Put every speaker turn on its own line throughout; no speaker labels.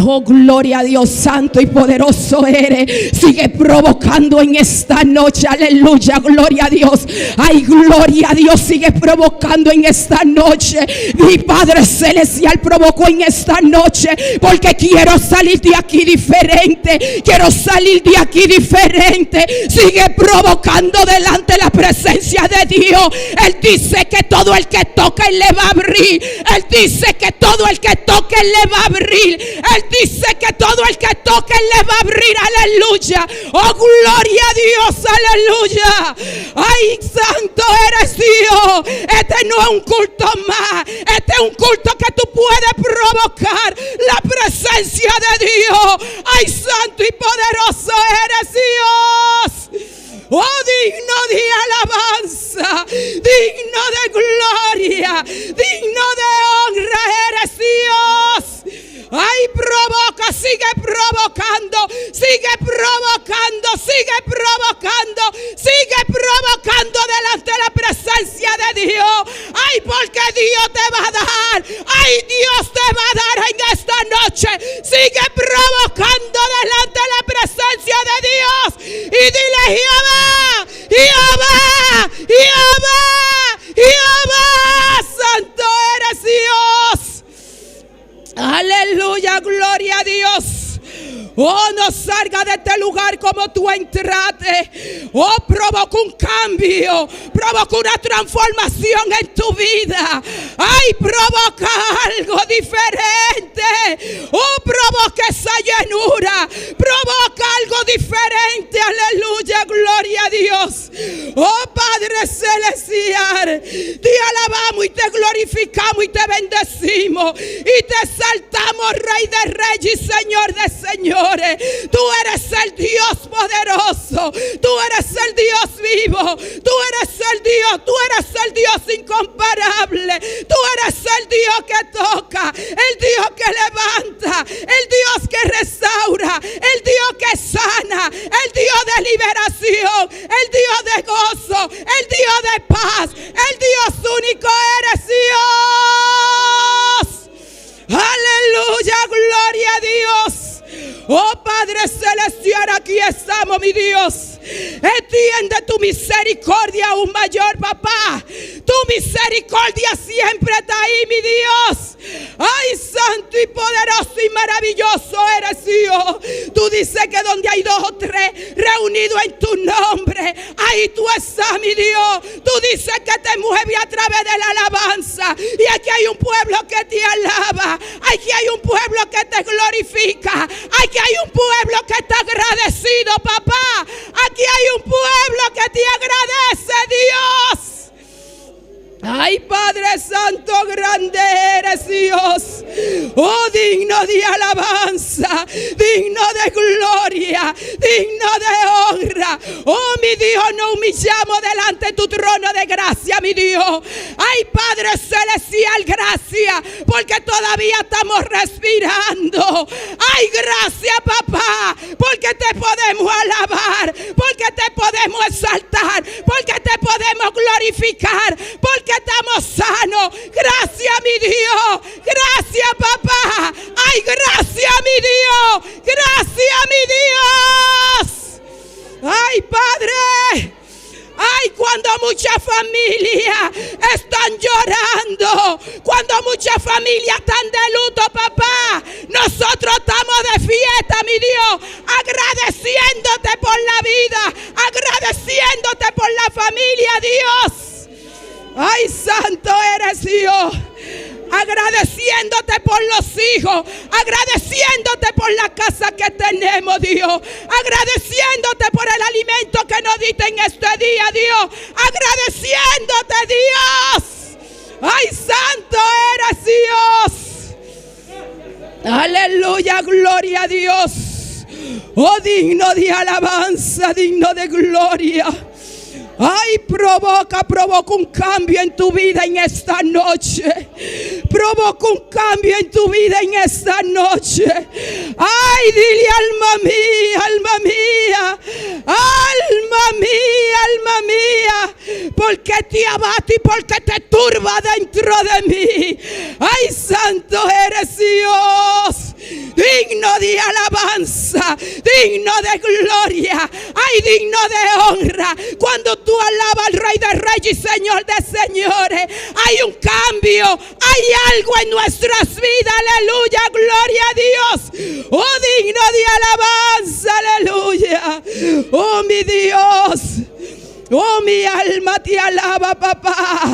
Oh, gloria a Dios, santo y poderoso eres. Sigue provocando en esta noche, aleluya, gloria a Dios. Ay, gloria a Dios, sigue provocando en esta noche. Mi Padre Celestial provocó en esta noche, porque quiero salir de aquí diferente. Quiero salir de aquí diferente. Sigue provocando delante de la presencia de Dios. Él dice que todo el que toca Él le va a abrir. Él dice que todo el que toque Él le va a abrir. Él dice que todo el que toque Él le va a abrir, aleluya. Oh, gloria a Dios, aleluya. Ay, santo eres Dios. Este no es un culto más. Este es un culto que tú puedes provocar la presencia de Dios. Ay, santo y poderoso eres Dios. Oh, digno de alabanza, digno de gloria, digno de honra eres Dios. Ay, provoca, sigue provocando, sigue provocando, sigue provocando, sigue provocando delante de la presencia de Dios. Ay, porque Dios te va a dar, ay, Dios te va a dar en esta noche. Sigue provocando delante de la presencia de Dios y dile: Jehová, Jehová, Jehová, Jehová, santo eres Dios. Aleluya, gloria a Dios. Oh, no salga de este lugar como tú entraste. Oh, provoca un cambio, provoca una transformación en tu vida. Ay, provoca algo diferente. Oh, provoca esa llenura, provoca algo diferente. Aleluya, gloria a Dios. Oh, Padre Celestial, te alabamos y te glorificamos y te bendecimos y te exaltamos, Rey de Reyes y Señor de Señores. Tú eres el Dios poderoso, tú eres el Dios vivo, tú eres el Dios, tú eres el Dios incomparable, tú eres el Dios que toca, el Dios que levanta, el Dios que restaura, el Dios que sana, el Dios de liberación, el Dios de gozo, el Dios de paz, el Dios único eres Dios. Aleluya, gloria a Dios. Oh, Padre Celestial, aquí estamos, mi Dios. Extiende tu misericordia aún mayor, papá. Tu misericordia siempre está ahí, mi Dios. Ay, santo y poderoso y maravilloso eres Dios. Tú dices que donde hay 2 o 3 reunidos en tu nombre, ahí tú estás, mi Dios. Tú dices que te mueves a través de la alabanza. Y aquí hay un pueblo que te alaba. Aquí hay un pueblo que te glorifica. Aquí hay un pueblo que está agradecido, papá. Aquí hay un pueblo que te agradece, Dios. Ay, Padre Santo, grande eres Dios. Oh, digno de alabanza, digno de gloria, digno de honra. Oh, mi Dios, nos humillamos delante de tu trono de gracia, mi Dios. Ay, Padre Celestial, gracias, porque todavía estamos respirando. Ay, gracias, papá, porque te podemos alabar, porque te podemos exaltar, porque te podemos glorificar, porque estamos sanos. Gracias, mi Dios. Gracias, papá. Ay, gracias, mi Dios. Gracias, mi Dios. Ay, Padre. Ay, cuando muchas familias están llorando, cuando muchas familias están de luto, papá, nosotros estamos de fiesta, mi Dios, agradeciéndote por la vida, agradeciéndote por la familia, Dios. Ay, santo eres Dios. Agradeciéndote por los hijos, agradeciéndote por la casa que tenemos, Dios, agradeciéndote por el alimento que nos diste en este día, Dios, agradeciéndote, Dios. Ay, santo eres Dios. Aleluya, gloria a Dios. Oh, digno de alabanza, digno de gloria. Ay, provoca un cambio en tu vida en esta noche. Provoca un cambio en tu vida en esta noche. Ay, dile: alma mía, alma mía, alma mía, alma mía, porque te abate y porque te turba dentro de mí. Ay, santo eres Dios. digno de alabanza, digno de gloria, ay, digno de honra. Cuando tú alabas al Rey de Reyes y Señor de Señores, hay un cambio, hay algo en nuestras vidas, aleluya, gloria a Dios. Oh, digno de alabanza, aleluya. Oh, mi Dios. Oh, mi alma te alaba, papá.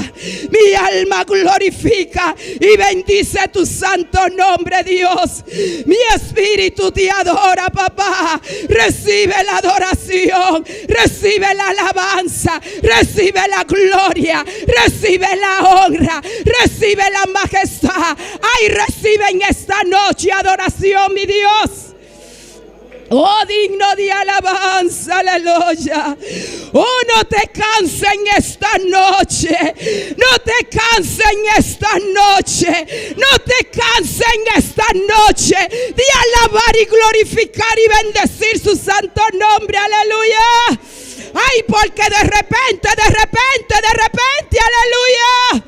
Mi alma glorifica y bendice tu santo nombre, Dios. Mi espíritu te adora, papá. Recibe la adoración, recibe la alabanza, recibe la gloria, recibe la honra, recibe la majestad. Ay, recibe en esta noche adoración, mi Dios. Oh, digno de alabanza, aleluya. Oh, no te canses en esta noche. No te canses en esta noche. No te canses en esta noche de alabar y glorificar y bendecir su santo nombre, aleluya. Ay, porque de repente, aleluya.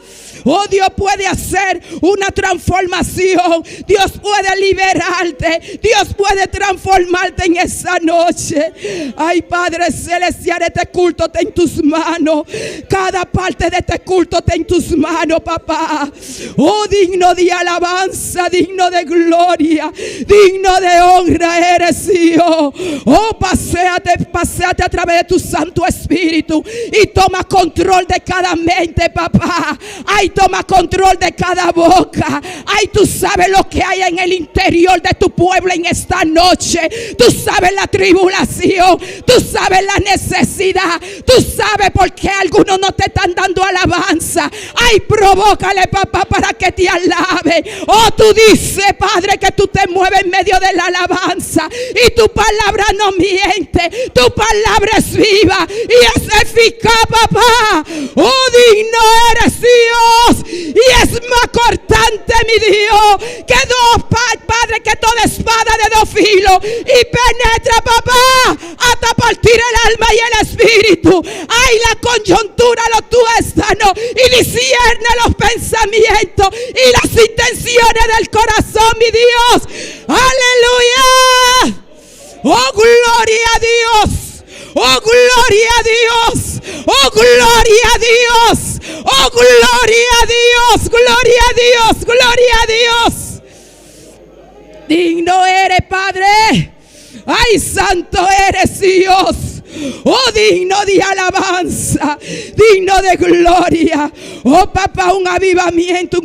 Oh, Dios puede hacer una transformación. Dios puede liberarte. Dios puede transformarte en esa noche. Ay, Padre Celestial, este culto está en tus manos. Cada parte de este culto está en tus manos, papá. Oh, digno de alabanza, digno de gloria, digno de honra eres Dios. Oh, paséate a través de tu Santo Espíritu y toma control de cada mente, papá. Ay, toma control de cada boca. Ay, tú sabes lo que hay en el interior de tu pueblo en esta noche. Tú sabes la tribulación. Tú sabes la necesidad. Tú sabes por qué algunos no te están dando alabanza. Ay, provócale, papá, para que te alabe. Oh, tú dices, Padre, que tú te mueves en medio de la alabanza. Y tu palabra no miente. Tu palabra es viva y es eficaz, papá. Oh, digno eres Dios. Y es más cortante, mi Dios, que Padre, que toda espada de dos filos. Y penetra, papá, hasta partir el alma y el espíritu. Ay, la coyuntura, los tuéstanos, y discierne los pensamientos y las intenciones del corazón, mi Dios. Aleluya. Oh, gloria a Dios. Oh, gloria a Dios. Oh, gloria a Dios. Oh, gloria a Dios. Gloria a Dios. Gloria a Dios. Digno eres, Padre. Ay, santo eres Dios. Oh, digno de alabanza, digno de gloria. Oh, papá, un avivamiento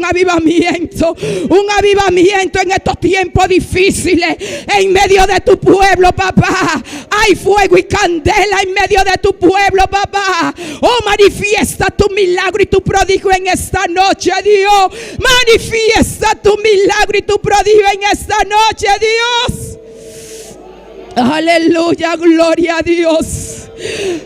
en estos tiempos difíciles, en medio de tu pueblo, papá. Hay fuego y candela en medio de tu pueblo, papá. Oh, manifiesta tu milagro y tu prodigio en esta noche, Dios. Manifiesta tu milagro y tu prodigio en esta noche, Dios. Aleluya, gloria a Dios.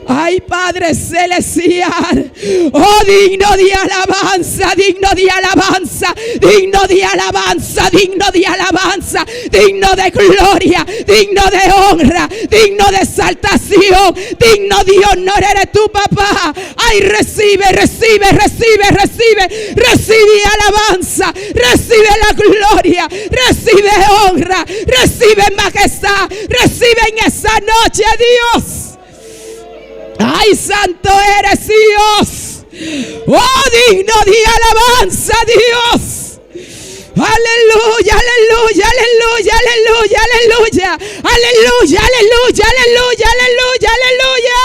Ay, Padre Celestial. Oh, digno de alabanza, digno de alabanza, digno de alabanza, digno de alabanza, digno de gloria, digno de honra, digno de exaltación, digno de honor eres tú, papá. Ay, recibe alabanza, recibe la gloria, recibe honra, recibe majestad, recibe en esa noche, Dios. Ay, santo eres Dios. Oh, digno de alabanza, Dios. Aleluya, aleluya, aleluya, aleluya, aleluya, aleluya, aleluya, aleluya, aleluya, aleluya.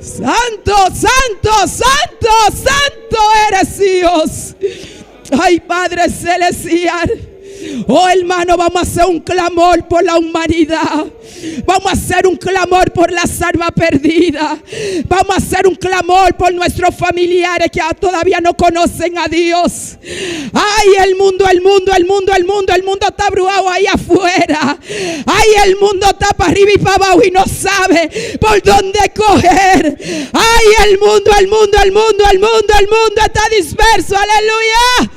Santo, santo, santo, santo eres Dios. Ay, Padre Celestial. Oh, hermano, vamos a hacer un clamor por la humanidad. Vamos a hacer un clamor por las almas perdidas. Vamos a hacer un clamor por nuestros familiares que todavía no conocen a Dios. Ay, el mundo está brujado ahí afuera. Ay, el mundo está para arriba y para abajo y no sabe por dónde coger. Ay, el mundo está disperso. Aleluya.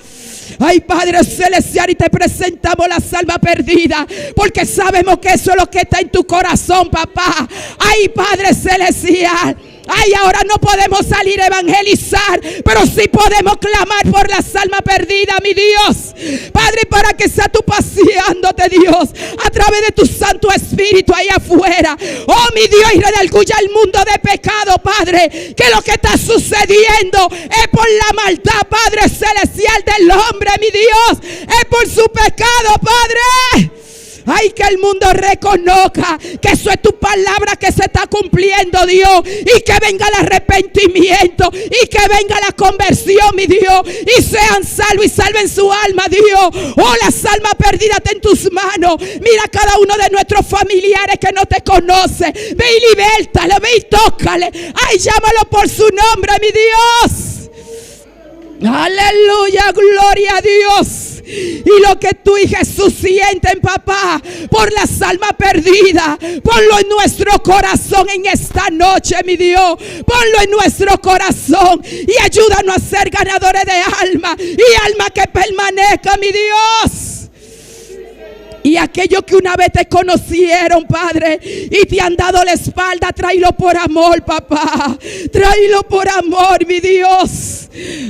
Ay, Padre Celestial, y te presentamos las almas perdidas, porque sabemos que eso es lo que está en tu corazón, papá. Ay, Padre Celestial. Ay, ahora no podemos salir a evangelizar, pero sí podemos clamar por las almas perdidas, mi Dios. Padre, para que sea tú paseándote, Dios, a través de tu Santo Espíritu ahí afuera. Oh, mi Dios, y redarguya el mundo de pecado, Padre. Que lo que está sucediendo es por la maldad, Padre celestial, del hombre, mi Dios. Es por su pecado, Padre. Ay, que el mundo reconozca que eso es tu palabra que se está cumpliendo, Dios. Y que venga el arrepentimiento y que venga la conversión, mi Dios. Y sean salvos y salven su alma, Dios. Oh, las almas perdidas está en tus manos. Mira cada uno de nuestros familiares que no te conoce. Ve y libértalo, ve y tócale. Ay, llámalo por su nombre, mi Dios. Aleluya, gloria a Dios. Y lo que tú y Jesús sienten, papá, por las almas perdidas, ponlo en nuestro corazón en esta noche, mi Dios. Ponlo en nuestro corazón y ayúdanos a ser ganadores de alma y alma que permanezca, mi Dios. Y aquellos que una vez te conocieron, Padre, y te han dado la espalda, tráelo por amor, papá. Tráelo por amor, mi Dios.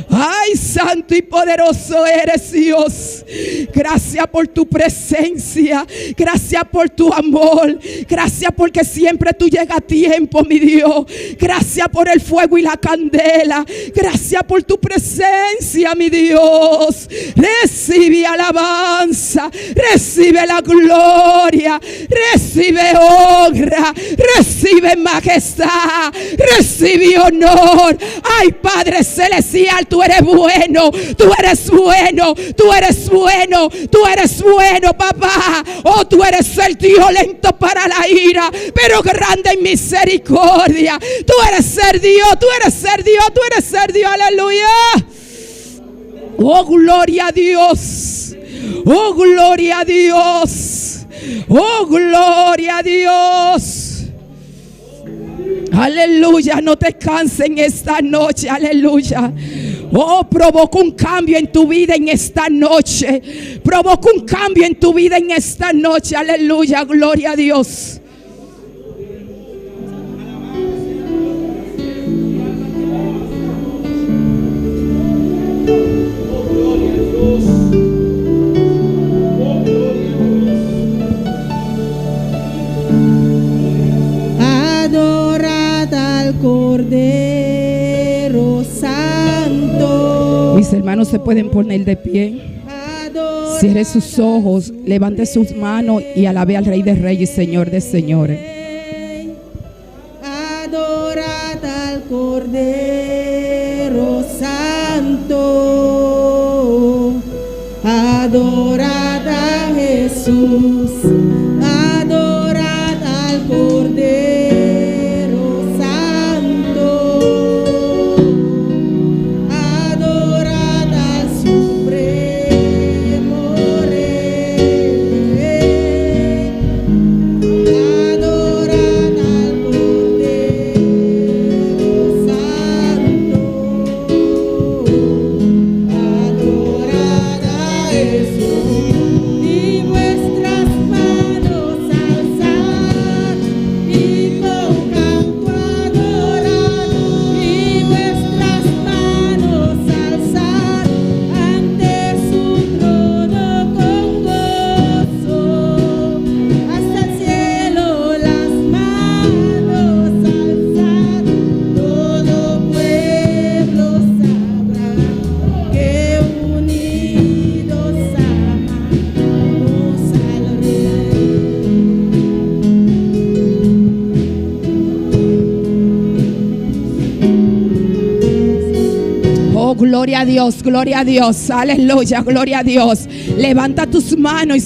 Ay, santo y poderoso eres, Dios. Gracias por tu presencia. Gracias por tu amor. Gracias porque siempre tú llegas a tiempo, mi Dios. Gracias por el fuego y la candela. Gracias por tu presencia, mi Dios. Recibe alabanza. Recibe la gloria, recibe honra, recibe majestad, recibe honor. Ay, Padre celestial, tú eres bueno, tú eres bueno, tú eres bueno, tú eres bueno, papá. Oh, tú eres el Dios lento para la ira, pero grande en misericordia. Tú eres ser Dios, tú eres ser Dios, tú eres ser Dios, aleluya. Oh, gloria a Dios. Oh, gloria a Dios. Oh, gloria a Dios. Aleluya, no te canses en esta noche, aleluya. Oh, provoca un cambio en tu vida en esta noche. Provoca un cambio en tu vida en esta noche, aleluya, gloria a Dios.
Cordero Santo.
Mis hermanos se pueden poner de pie. Cierre sus ojos, levante sus manos y alabe al Rey de Reyes y Señor de Señores.
Adorad al Cordero Santo. Adorad a Jesús. Adorad al Cordero.
Gloria a Dios, aleluya, gloria a Dios. Levanta tus manos y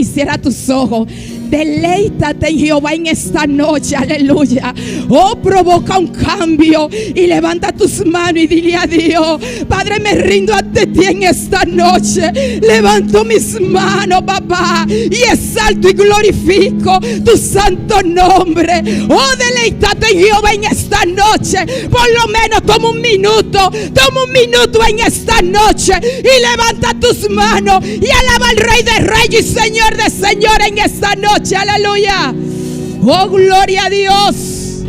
cierra tus ojos. Deleítate en Jehová en esta noche, aleluya. Oh, provoca un cambio y levanta tus manos y dile a Dios: Padre, me rindo ante ti en esta noche. Levanto mis manos, papá, y exalto y glorifico tu santo nombre. Oh, deleítate en Jehová en esta noche. Por lo menos toma un minuto en esta noche y levanta tus manos y alaba al Rey de Reyes y Señor de Señores en esta noche. Aleluya. Oh, gloria a Dios.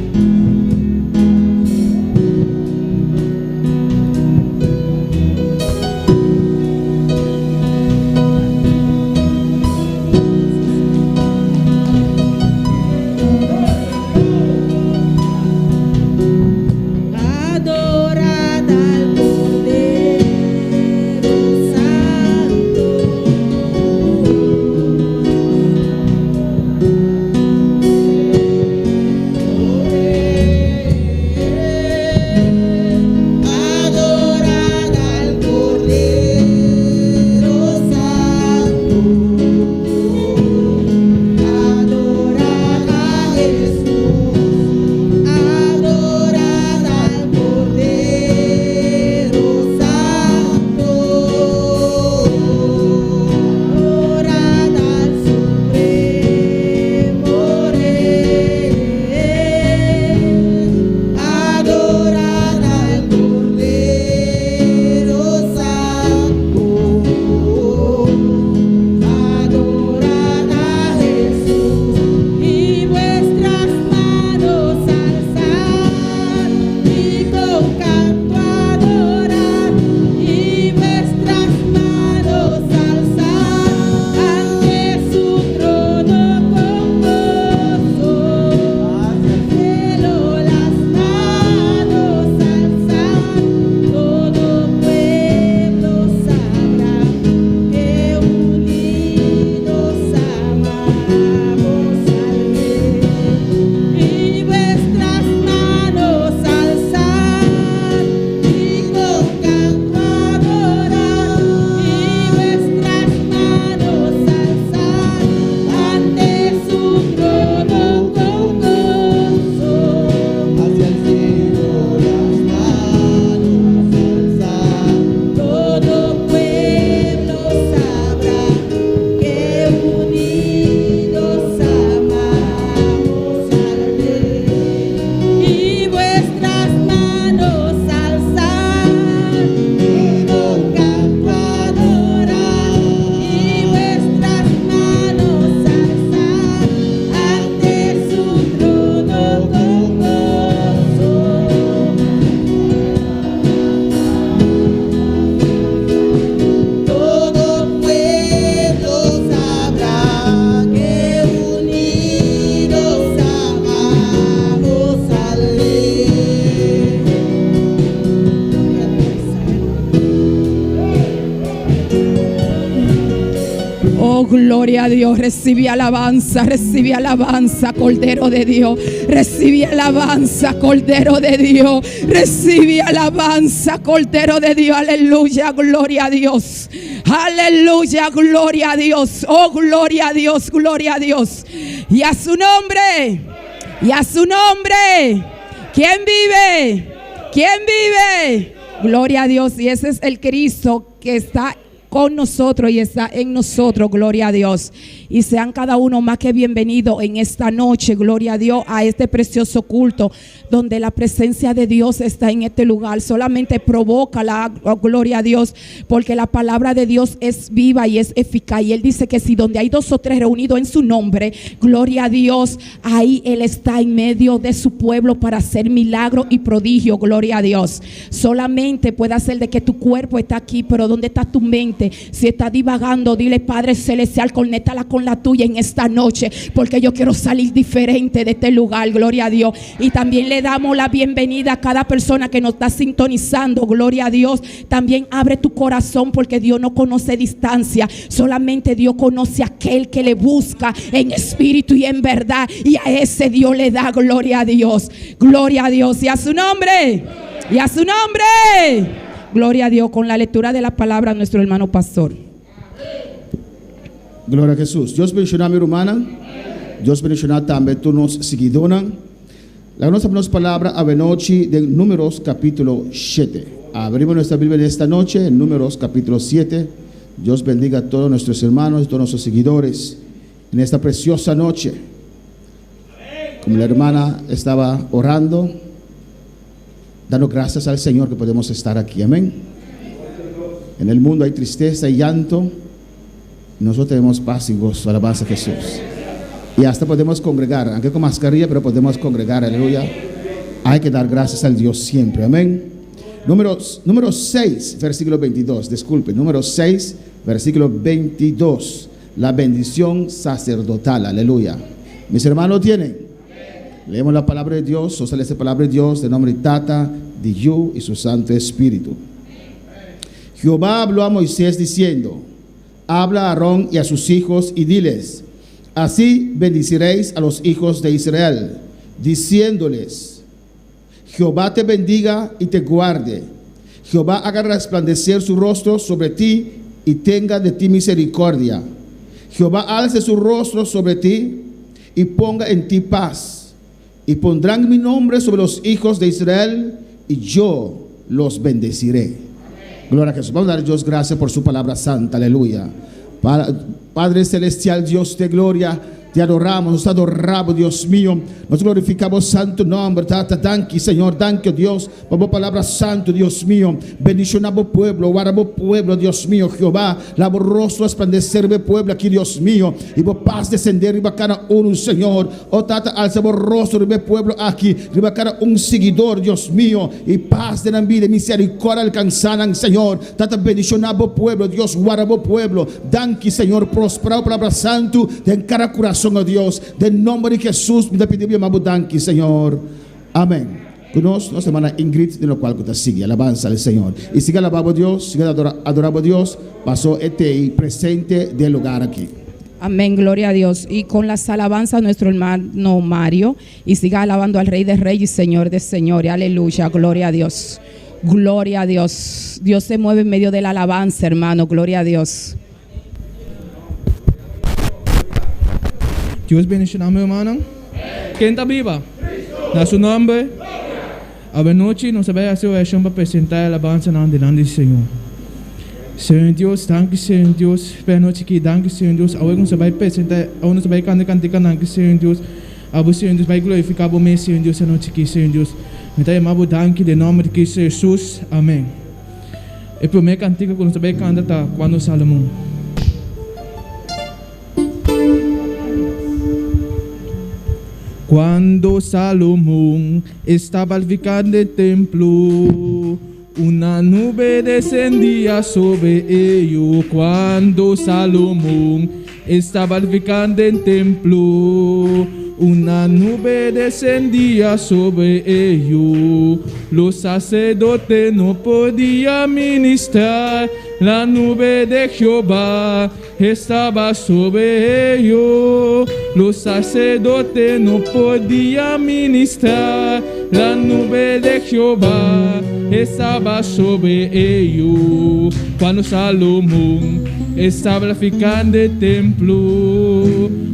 Oh, gloria a Dios. Recibe alabanza, Cordero de Dios. Recibe alabanza, Cordero de Dios. Recibe alabanza, Cordero de Dios. Aleluya, gloria a Dios. Aleluya, gloria a Dios. Oh, gloria a Dios, gloria a Dios. Y a su nombre, y a su nombre. ¿Quién vive? ¿Quién vive? Gloria a Dios. Y ese es el Cristo que está con nosotros y está en nosotros, gloria a Dios. Y sean cada uno más que bienvenidos en esta noche, gloria a Dios, a este precioso culto donde la presencia de Dios está en este lugar. Solamente provoca la gloria a Dios, porque la palabra de Dios es viva y es eficaz. Y Él dice que si donde hay 2 o 3 reunidos en su nombre, gloria a Dios, ahí Él está en medio de su pueblo para hacer milagro y prodigio, gloria a Dios. Solamente puede hacer de que tu cuerpo está aquí, pero ¿dónde está tu mente? Si está divagando, dile: Padre Celestial, conéctala con la tuya en esta noche, porque yo quiero salir diferente de este lugar, gloria a Dios. Y también le damos la bienvenida a cada persona que nos está sintonizando, gloria a Dios. También abre tu corazón, porque Dios no conoce distancia, solamente Dios conoce a aquel que le busca en espíritu y en verdad, y a ese Dios le da gloria a Dios, gloria a Dios. Y a su nombre, y a su nombre, gloria a Dios. Con la lectura de la palabra, nuestro hermano pastor.
Glória a Jesus. Deus bendicionar minha irmã. Deus bendicionar também todos os seguidores. La nossa palavra a noche de Números capítulo 7. Abrimos nuestra Biblia de esta noche en Números capítulo 7. Dios bendiga a todos nuestros hermanos y todos nuestros seguidores en esta preciosa noche. Como la hermana estaba orando, dando gracias al Señor que podemos estar aquí. Amén. En el mundo hay tristeza y llanto. Nosotros tenemos paz y gozo. Alabanza a Jesús. Y hasta podemos congregar, aunque con mascarilla, pero podemos congregar. Aleluya. Hay que dar gracias al Dios siempre. Amén. Número 6, versículo 22. Disculpe, número 6, versículo 22. La bendición sacerdotal. Aleluya. Mis hermanos tienen. Leemos la palabra de Dios. O sale esta palabra de Dios de nombre Tata, de Yu y su Santo Espíritu. Jehová habló a Moisés diciendo: habla a Aarón y a sus hijos y diles: así bendiciréis a los hijos de Israel, diciéndoles: Jehová te bendiga y te guarde. Jehová haga resplandecer su rostro sobre ti y tenga de ti misericordia. Jehová alce su rostro sobre ti y ponga en ti paz. Y pondrán mi nombre sobre los hijos de Israel y yo los bendeciré. Gloria a Jesús. Vamos a dar a Dios gracias por su palabra santa. Aleluya. Padre Celestial, Dios de gloria, te adoramos, nos adoramos, Dios mío. Nos glorificamos santo nombre. Tata, danke, Señor, danke, Dios, por tu palabra santo, Dios mío. Bendición a tu pueblo, guarda a tu pueblo, Dios mío. Jehová, la rostro resplandecer de pueblo aquí, Dios mío. Y por paz descender riba cada uno, Señor. Oh, Tata, alza por rostro de pueblo aquí, riba cada un seguidor, Dios mío. Y paz de la vida, misericordia alcanzarán, Señor. Tata, bendición a tu pueblo, Dios, guarda a tu pueblo. Danke, Señor, prosperado palabra santo de cada corazón, oh Dios, del nombre de Jesús, me pedimos danke, Señor. Amén. Conosco nuestra hermana Ingrid, de lo cual que sigue, alabanza al Señor. Y siga alabando a Dios, siga adorando a Dios, pasó este presente del lugar aquí.
Amén, gloria a Dios. Y con las alabanzas nuestro hermano Mario, y siga alabando al Rey de Reyes y Señor de Señores. Aleluya, gloria a Dios. Gloria a Dios. Dios se mueve en medio de la alabanza, hermano. Gloria a Dios.
Dios bendiga, meu hermano. ¿Quién está viva? A su nombre. A noche nos va a hacer oración para presentar la alabanza delante del Señor. Señor Dios, danke, Señor Dios. Para noche que danke, Señor Dios. Ahora nos va a presentar, ahora nos va a cantar, danke, Señor Dios. Ahora Señor Dios va a glorificar por mí, Señor Dios, a noche que, Señor Dios. Me está llamando danke, en nombre de Jesús. Amén. El primer cantico que nos va a cantar está cuando Salomón. Cuando Salomón estaba edificando el templo, una nube descendía sobre ellos. Cuando Salomón estaba edificando el templo, una nube descendía sobre ellos. Los sacerdotes no podían ministrar La nube de Jehová estaba sobre ellos. Los sacerdotes no podían ministrar. La nube de Jehová estaba sobre ellos. Cuando Salomón estaba edificando el templo,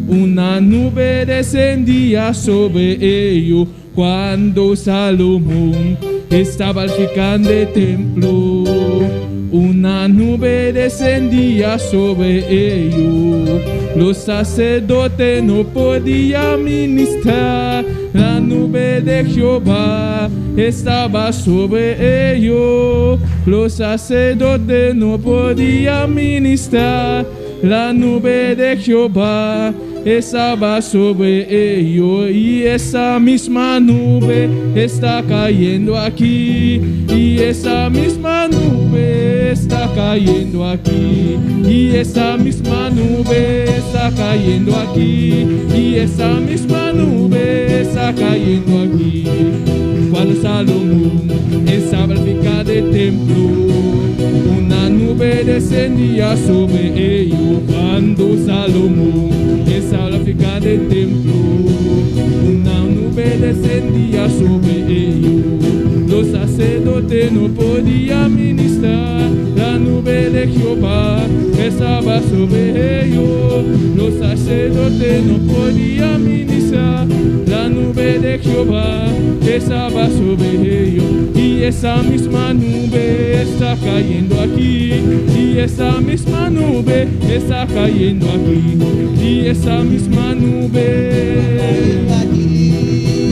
una nube descendía sobre ellos. Cuando Salomón estaba edificando el templo, una nube descendía sobre ellos. Los sacerdotes no podían ministrar. La nube de Jehová estaba sobre ellos. Los sacerdotes no podían ministrar. La nube de Jehová estaba sobre ellos, y esa misma nube está cayendo aquí, y esa misma nube está cayendo aquí, y esa misma nube está cayendo aquí, y esa misma nube está cayendo aquí. Cuando Salomón estaba edificando el templo, una nube descendía sobre ellos. Cuando Salomón estaba edificando el templo, una nube descendía sobre ellos. Los sacerdotes no podían ministrar. La nube de Jehová estaba sobre ellos. Los sacerdotes no podían ministrar. La nube de Jehová estaba sobre ellos, y esa misma nube está cayendo aquí, y esa misma nube está cayendo aquí, y esa misma nube,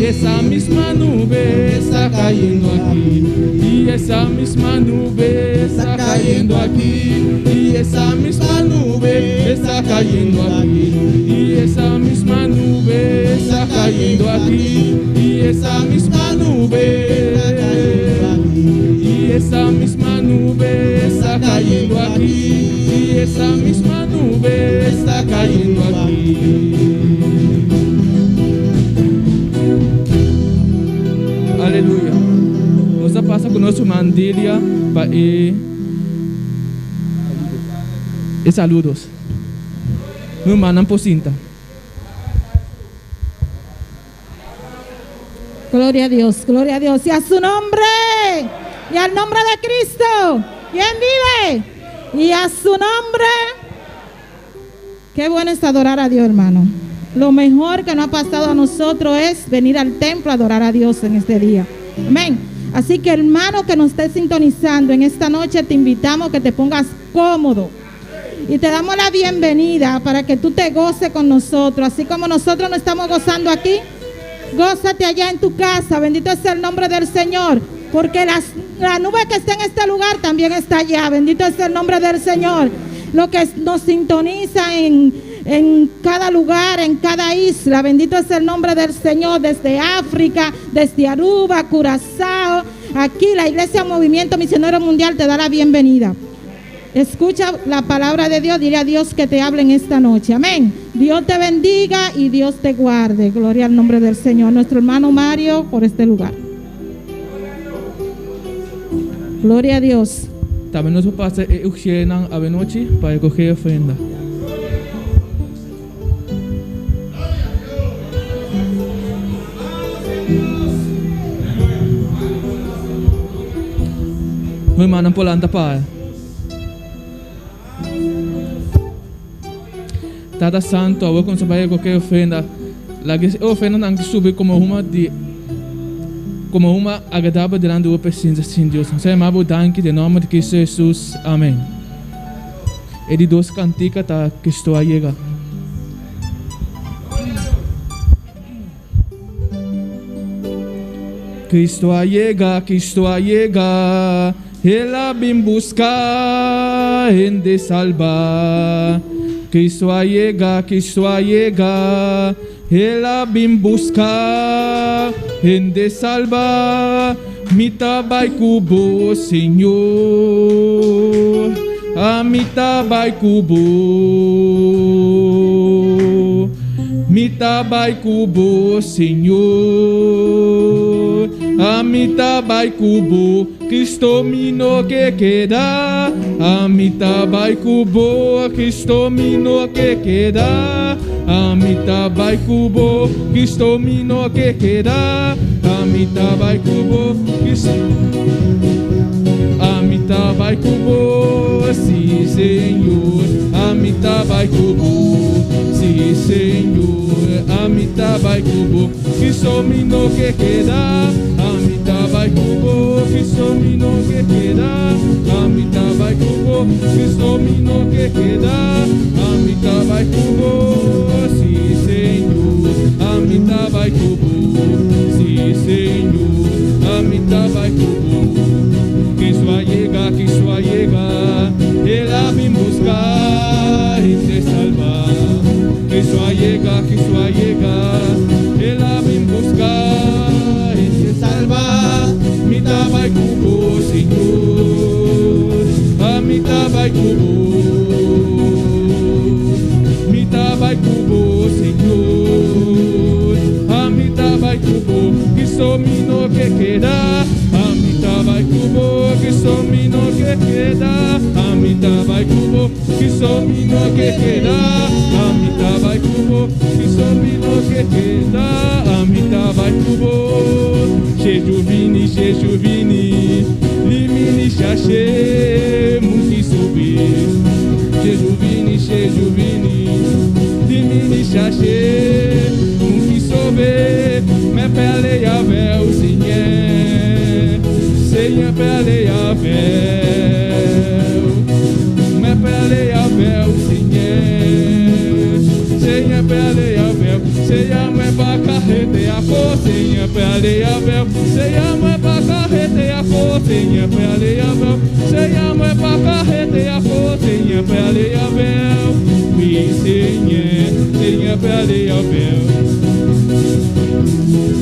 esa misma nube está cayendo aquí, y esa misma nube está cayendo aquí, y esa misma nube está cayendo aquí, y esa misma nube está cayendo aquí, y esa misma nube, y esa misma nube está cayendo aquí, y esa misma nube está cayendo aquí. Aleluya. Nos pasa con nuestra mandília para y saludos. Nos mandan por cinta.
Gloria a Dios, gloria a Dios. Y a su nombre, y al nombre de Cristo. ¿Quién vive? Y a su nombre. Qué bueno es adorar a Dios, hermano. Lo mejor que nos ha pasado a nosotros es venir al templo a adorar a Dios en este día. Amén. Así que, hermano que nos esté sintonizando en esta noche, te invitamos a que te pongas cómodo. Y te damos la bienvenida para que tú te goces con nosotros. Así como nosotros nos estamos gozando aquí, gózate allá en tu casa. Bendito es el nombre del Señor. Porque la nube que está en este lugar también está allá. Bendito es el nombre del Señor. Lo que nos sintoniza en cada lugar, en cada isla. Bendito es el nombre del Señor. Desde África, desde Aruba, Curazao. Aquí la Iglesia Movimiento Misionero Mundial te da la bienvenida. Escucha la palabra de Dios. Dile a Dios que te hable en esta noche. Amén. Dios te bendiga y Dios te guarde. Gloria al nombre del Señor. Nuestro hermano Mario por este lugar. Gloria a Dios.
También nos pasa Eugenio a noche para coger ofrenda. Me mandan por la antapara. Tata Santo, a con saber qualquer ofrenda. La que ofrenda não que subir como uma agradável delante da presença de Deus. Você amado, danke em nome de Cristo Jesus. Amém. E de dois canticas tá que estou a chegar. Cristo a llegar, Ela vem buscar em de salvar. Cristo a llegar, Ela vem buscar em de salvar. Mita vai cubo, Senhor, a mita vai cubo, Senhor, Amitabay kubo, Kristo mino que queda. Amitabay kubo, Kristo mino que queda. Amitabay kubo, Kristo mino que queda. Amitabay kubo, Kristo. Amitabay kubo, sí Señor. Amitabay kubo, sí Señor. Amitabay kubo, Kristo mino que queda. Amitabay kubo, Kristo mino que queda. Amitabay kubo, Kristo mino que queda. Amitabay kubo, sí Señor. Amitabay kubo, sí Señor. Amitabay kubo. Cristo llega, Él a mí buscar y te salva. Cristo llega, Él a mí buscar y te salva. Mi tabay kubo, Señor, a mi tabay kubo. Mi tabay kubo, Señor, a mi tabay kubo. Cristo mino que queda. Amitabay kubo, Kristo mino que queda. Amitabay kubo, Kristo mino que queda. Amitabay kubo, Kristo mino que queda. Amitabay kubo, Jeju vini, limini chache, muki subi. Jeju vini, limini chache, muki sobe. Me pele a véu, Senhor, pele a véu, me pele a véu, Senhor, pele a véu, Senhor, me pa carrete a cor, Senhor, pele a véu, Senhor, me pa carrete a cor, Senhor, pele a véu, Senhor, me pa carrete a cor, Senhor, pele a véu, oui, Senhor, pele a véu.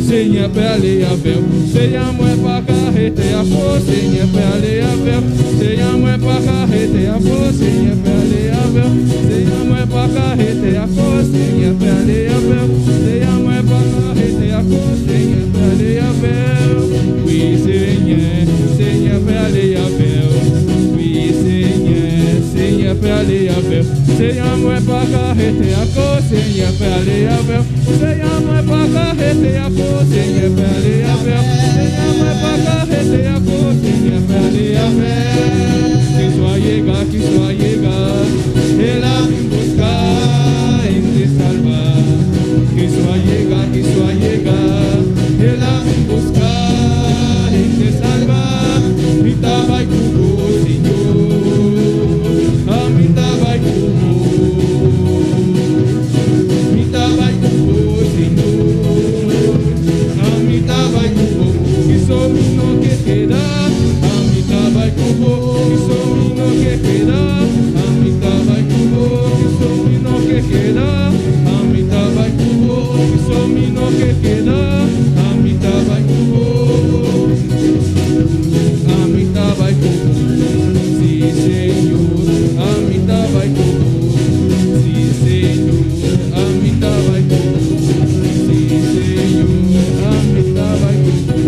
Senhor, pele a véu, Senhor, me pa carrete a cor, Senhor, pele a véu, Senhor, me pa carrete a cor, Senhor, pele a véu, Senhor, me pa carrete a cor, Senhor, pele a véu, Senhor, me pa carrete a cor, Senhor, pele a véu, oui, Senhor, pele a véu, oui, Senhor, pele a véu, Senhor, me pa carrete a cor, Senhor, pele a véu, Senhor, me pa carrete a cor, Senhor, pele a véu, Senhor, me pa carrete a cor, Senhor, pele a véu. Cristo llega, Él a mí buscar y te salva. Cristo llega, Él a mí buscar y te salva. Mi tabay kubo, Señor, a mi tabay kubo. Mi tabay kubo, Señor, a mi tabay kubo. Cristo mino que queda, a mi tabay kubo. Cristo mino que queda, a mi tabay kubo. Cristo mino que queda, a mi tabay kubo. Cristo mino que queda, a mi tabay kubo. A mi tabay kubo, sí Señor, a mi tabay kubo. Sí Señor, a mi tabay kubo. Sí Señor, a mi tabay kubo.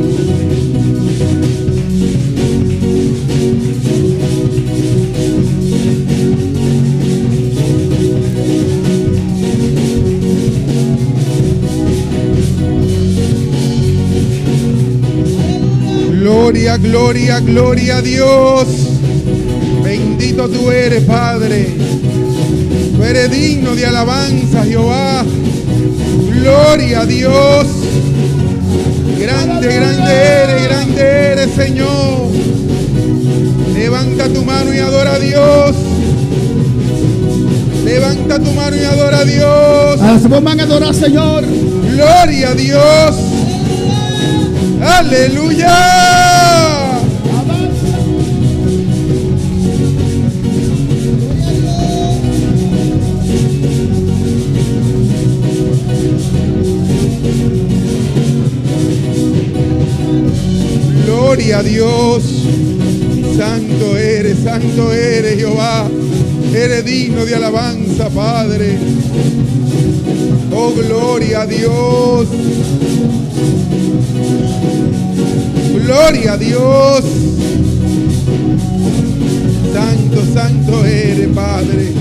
Gloria, gloria, gloria a Dios. Bendito tú eres, Padre. Tú eres digno de alabanza, Jehová. Gloria a Dios. Grande, grande eres, Señor. Levanta tu mano y adora a Dios. Levanta tu mano y adora a Dios.
A las van a adorar, Señor.
Gloria a Dios. Aleluya. Gloria a Dios. Santo eres, Jehová. Eres digno de alabanza, Padre. Oh, gloria a Dios. Gloria a Dios. Santo, santo eres, Padre.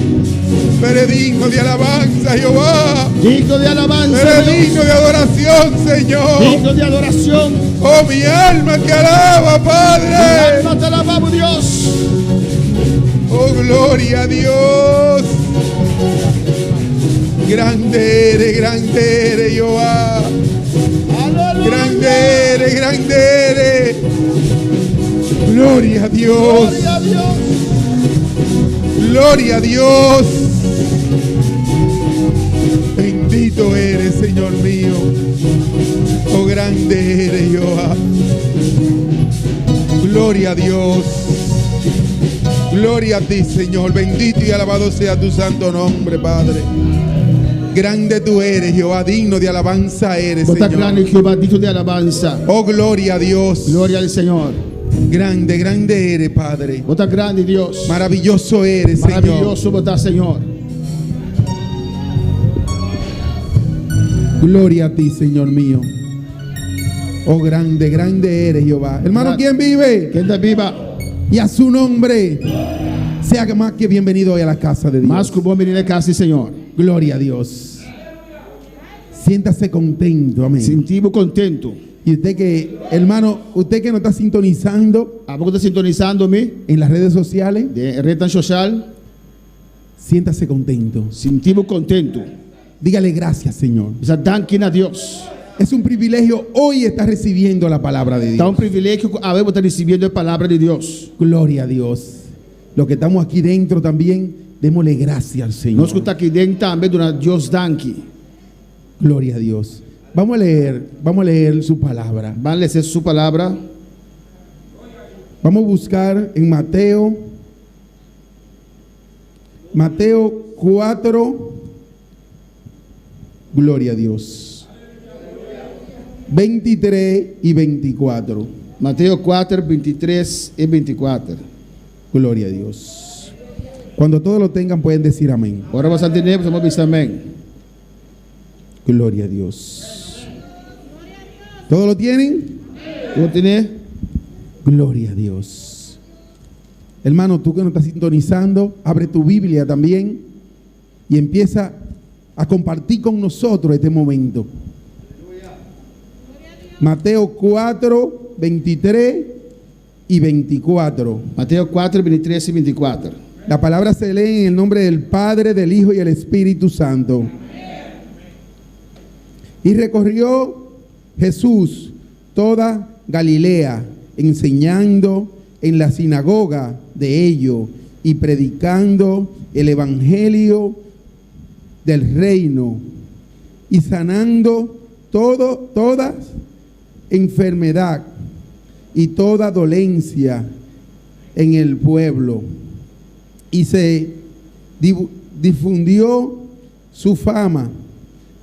Eres digno de alabanza, Jehová.
Digno de alabanza,
Eres
Dios.
digno de adoración, Señor.
Digno de adoración.
Oh, mi alma te alaba,
Mi
Padre.
alma te alabamos, Dios.
Oh, gloria a Dios. Grande eres, Jehová.
Aleluya.
Grande eres. Gloria a Dios.
Gloria a Dios.
Gloria a Dios. Bendito eres, Señor mío. Oh, grande eres, Jehová. Gloria a Dios. Gloria a ti, Señor. Bendito y alabado sea tu santo nombre, Padre. Grande tú eres, Jehová. Digno de alabanza eres,
Vos estás grande,
Señor.
Jehová, digno de alabanza.
Oh, gloria a Dios.
Gloria al Señor.
Grande eres, Padre.
Vos estás grande, Dios.
Maravilloso eres, Señor.
Maravilloso vos estás, Señor.
Gloria a ti, Señor mío. Oh, grande eres, Jehová. Hermano, ¿quién vive?
Que está viva.
Y a su nombre sea más que bienvenido hoy a la casa de Dios.
Más que vos venir a casa, Señor.
Gloria a Dios. Siéntase contento, amén.
Sentimos contento.
Y usted que, hermano, usted que nos está sintonizando
¿A poco está sintonizándome
en las redes sociales,
de red tan social?
siéntase contento.
Sentimos contento.
Dígale gracias, Señor.
O sea, danken a Dios.
Es un privilegio hoy estar recibiendo la palabra de
Está
Dios.
un privilegio haber estar recibiendo la palabra de Dios.
Gloria a Dios. Los que estamos aquí dentro también, démosle gracias al Señor.
Nós que está aqui dentro também, dona Deus danke.
Gloria a Dios. Vamos a leer su palabra.
Van a leer su palabra.
Vamos a buscar en Mateo 4. Gloria a Dios. 23 y 24.
Mateo 4, 23 y 24.
Gloria a Dios. Cuando todos lo tengan pueden decir amén.
Ahora vamos a tener, vamos a decir amén.
Gloria a Dios. ¿Todos lo tienen?
¿Tú tienes?
Gloria a Dios. Hermano, tú que nos estás sintonizando, abre tu Biblia también y empieza a compartir con nosotros este momento. Mateo 4, 23 y 24.
Mateo 4, 23 y 24.
La palabra se lee en el nombre del Padre, del Hijo y el Espíritu Santo. Y recorrió Jesús toda Galilea, enseñando en la sinagoga de ellos y predicando el evangelio del reino y sanando toda enfermedad y toda dolencia en el pueblo. Y se difundió su fama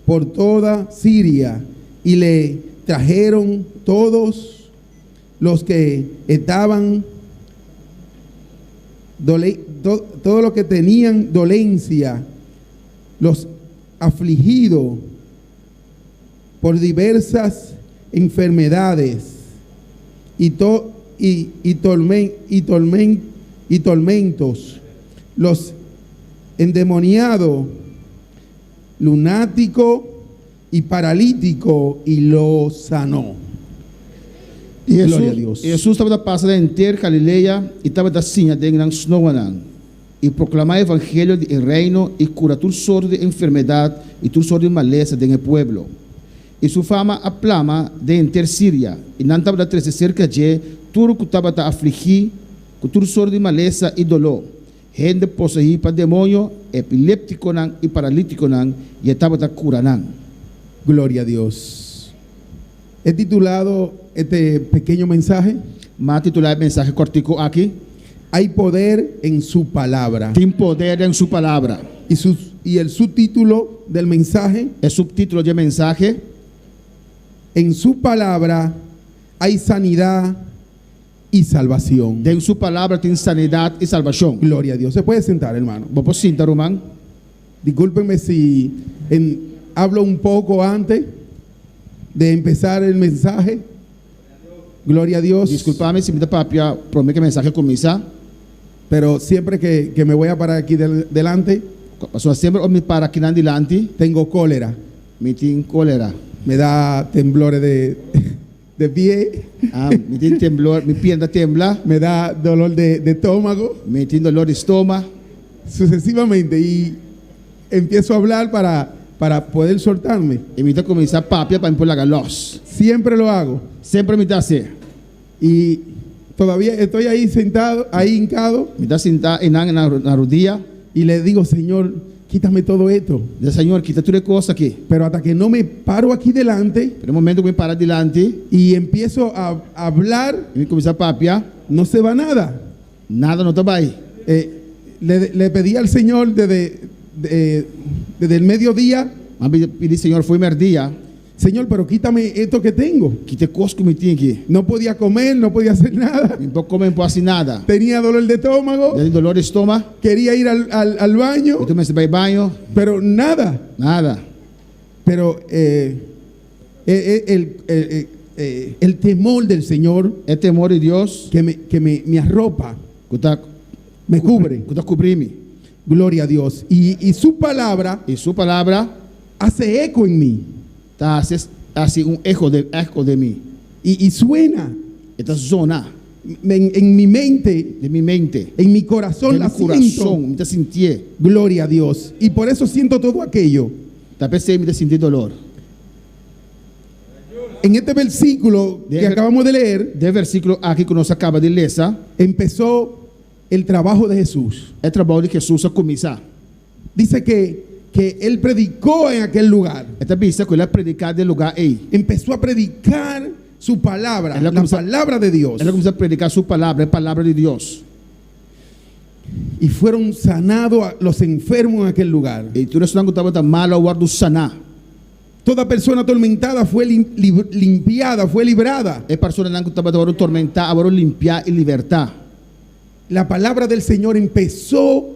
por toda Siria y le trajeron todos los que estaban todos los que tenían dolencia, los afligidos por diversas enfermedades y tormentos, los endemoniados, lunático y paralítico, y lo sanó.
E
Glória a Deus.
Jesus estava passando inteira Galileia e estava assim, dentro de Snowman, e proclamar o evangelho do reino e curar tudo sorte de enfermidade e tudo sorte de maleza dentro do povo. E sua fama aplama dentro de Síria, e não estava da cerca de tudo que estava a afligir, com tudo sorte de maleza e dolor. Gente possuída por demônio, epiléptico e paralítico, e estava a curar.
Gloria a Dios. He titulado este pequeño mensaje:
Mas titular mensaje cortico aqui.
Hay poder en su palabra.
Tem poder em sua palavra.
Y el subtítulo del mensaje:
O subtítulo de mensaje:
en su palabra hay sanidad y salvación.
em sua palavra tem sanidade e salvação.
Gloria a Dios. Se puede sentar, hermano.
Vamos sentar, irmão.
Discúlpenme si hablo un poco antes de empezar el mensaje. Gloria a Dios.
Disculpame si me papia promete mensaje con misa.
Pero siempre que me voy a parar aquí delante,
Pasó siempre o me para aquí adelante,
tengo cólera.
me tiene cólera.
Me da temblores de pie.
Me tiene temblor, mi pierna tembla,
Me da dolor de estómago.
me tiene dolor de estómago.
Sucesivamente. Y empiezo a hablar para poder soltarme.
Y me toca comenzar papia para me la los.
Siempre lo hago.
Siempre me da así.
Y todavía estoy ahí sentado, ahí hincado.
Me da sentada en la rodilla.
Y le digo, Señor, quítame todo esto.
Dice, Señor, quita tu cosa aquí.
Pero hasta que no me paro aquí delante
Pero un momento que me para adelante
y empiezo a hablar,
y me comienza papia,
no se va nada.
nada no estaba ahí.
Le pedí al Señor desde el mediodía,
Me pide, Señor, fue el día,
Señor, pero quítame esto que tengo.
quite cosas que me tiene aquí.
No podía comer, no podía hacer nada.
No puedo comer, no puedo hacer nada.
Tenía dolor de estómago,
Tengo dolor de estómago.
quería ir al baño,
Y tú me dices, va al baño,
pero nada.
nada.
Pero el temor del Señor
El temor de Dios
que me arropa,
que está
me cubre.
cubriendo.
Gloria a Dios. Y su palabra
Y su palabra
hace eco en mí.
está así un eco de mí.
Y suena
Esta zona
en mi mente,
de mi mente,
en mi corazón,
de
la
mi corazón,
siento.
me está sintiendo.
Gloria a Dios. Y por eso siento todo aquello.
Tal vez me está sintiendo dolor.
En este versículo que acabamos de leer,
Del versículo aquí que nos acaba de leer,
empezó el trabajo de Jesús.
el trabajo de Jesús a comenzar.
Dice que Él predicó en aquel lugar.
Esta vista que él ha predicado del lugar ahí.
Empezó a predicar su palabra,
Él
la
comenzó-
palabra de Dios.
Él comenzó a predicar su palabra, la palabra de Dios.
Y fueron sanados los enfermos en aquel lugar.
Y tú no estás contando tan malo guardo sanar.
Toda persona atormentada fue limpiada, fue librada.
Es persona que estaba tormentada, ahora limpiar y libertad.
La palabra del Señor empezó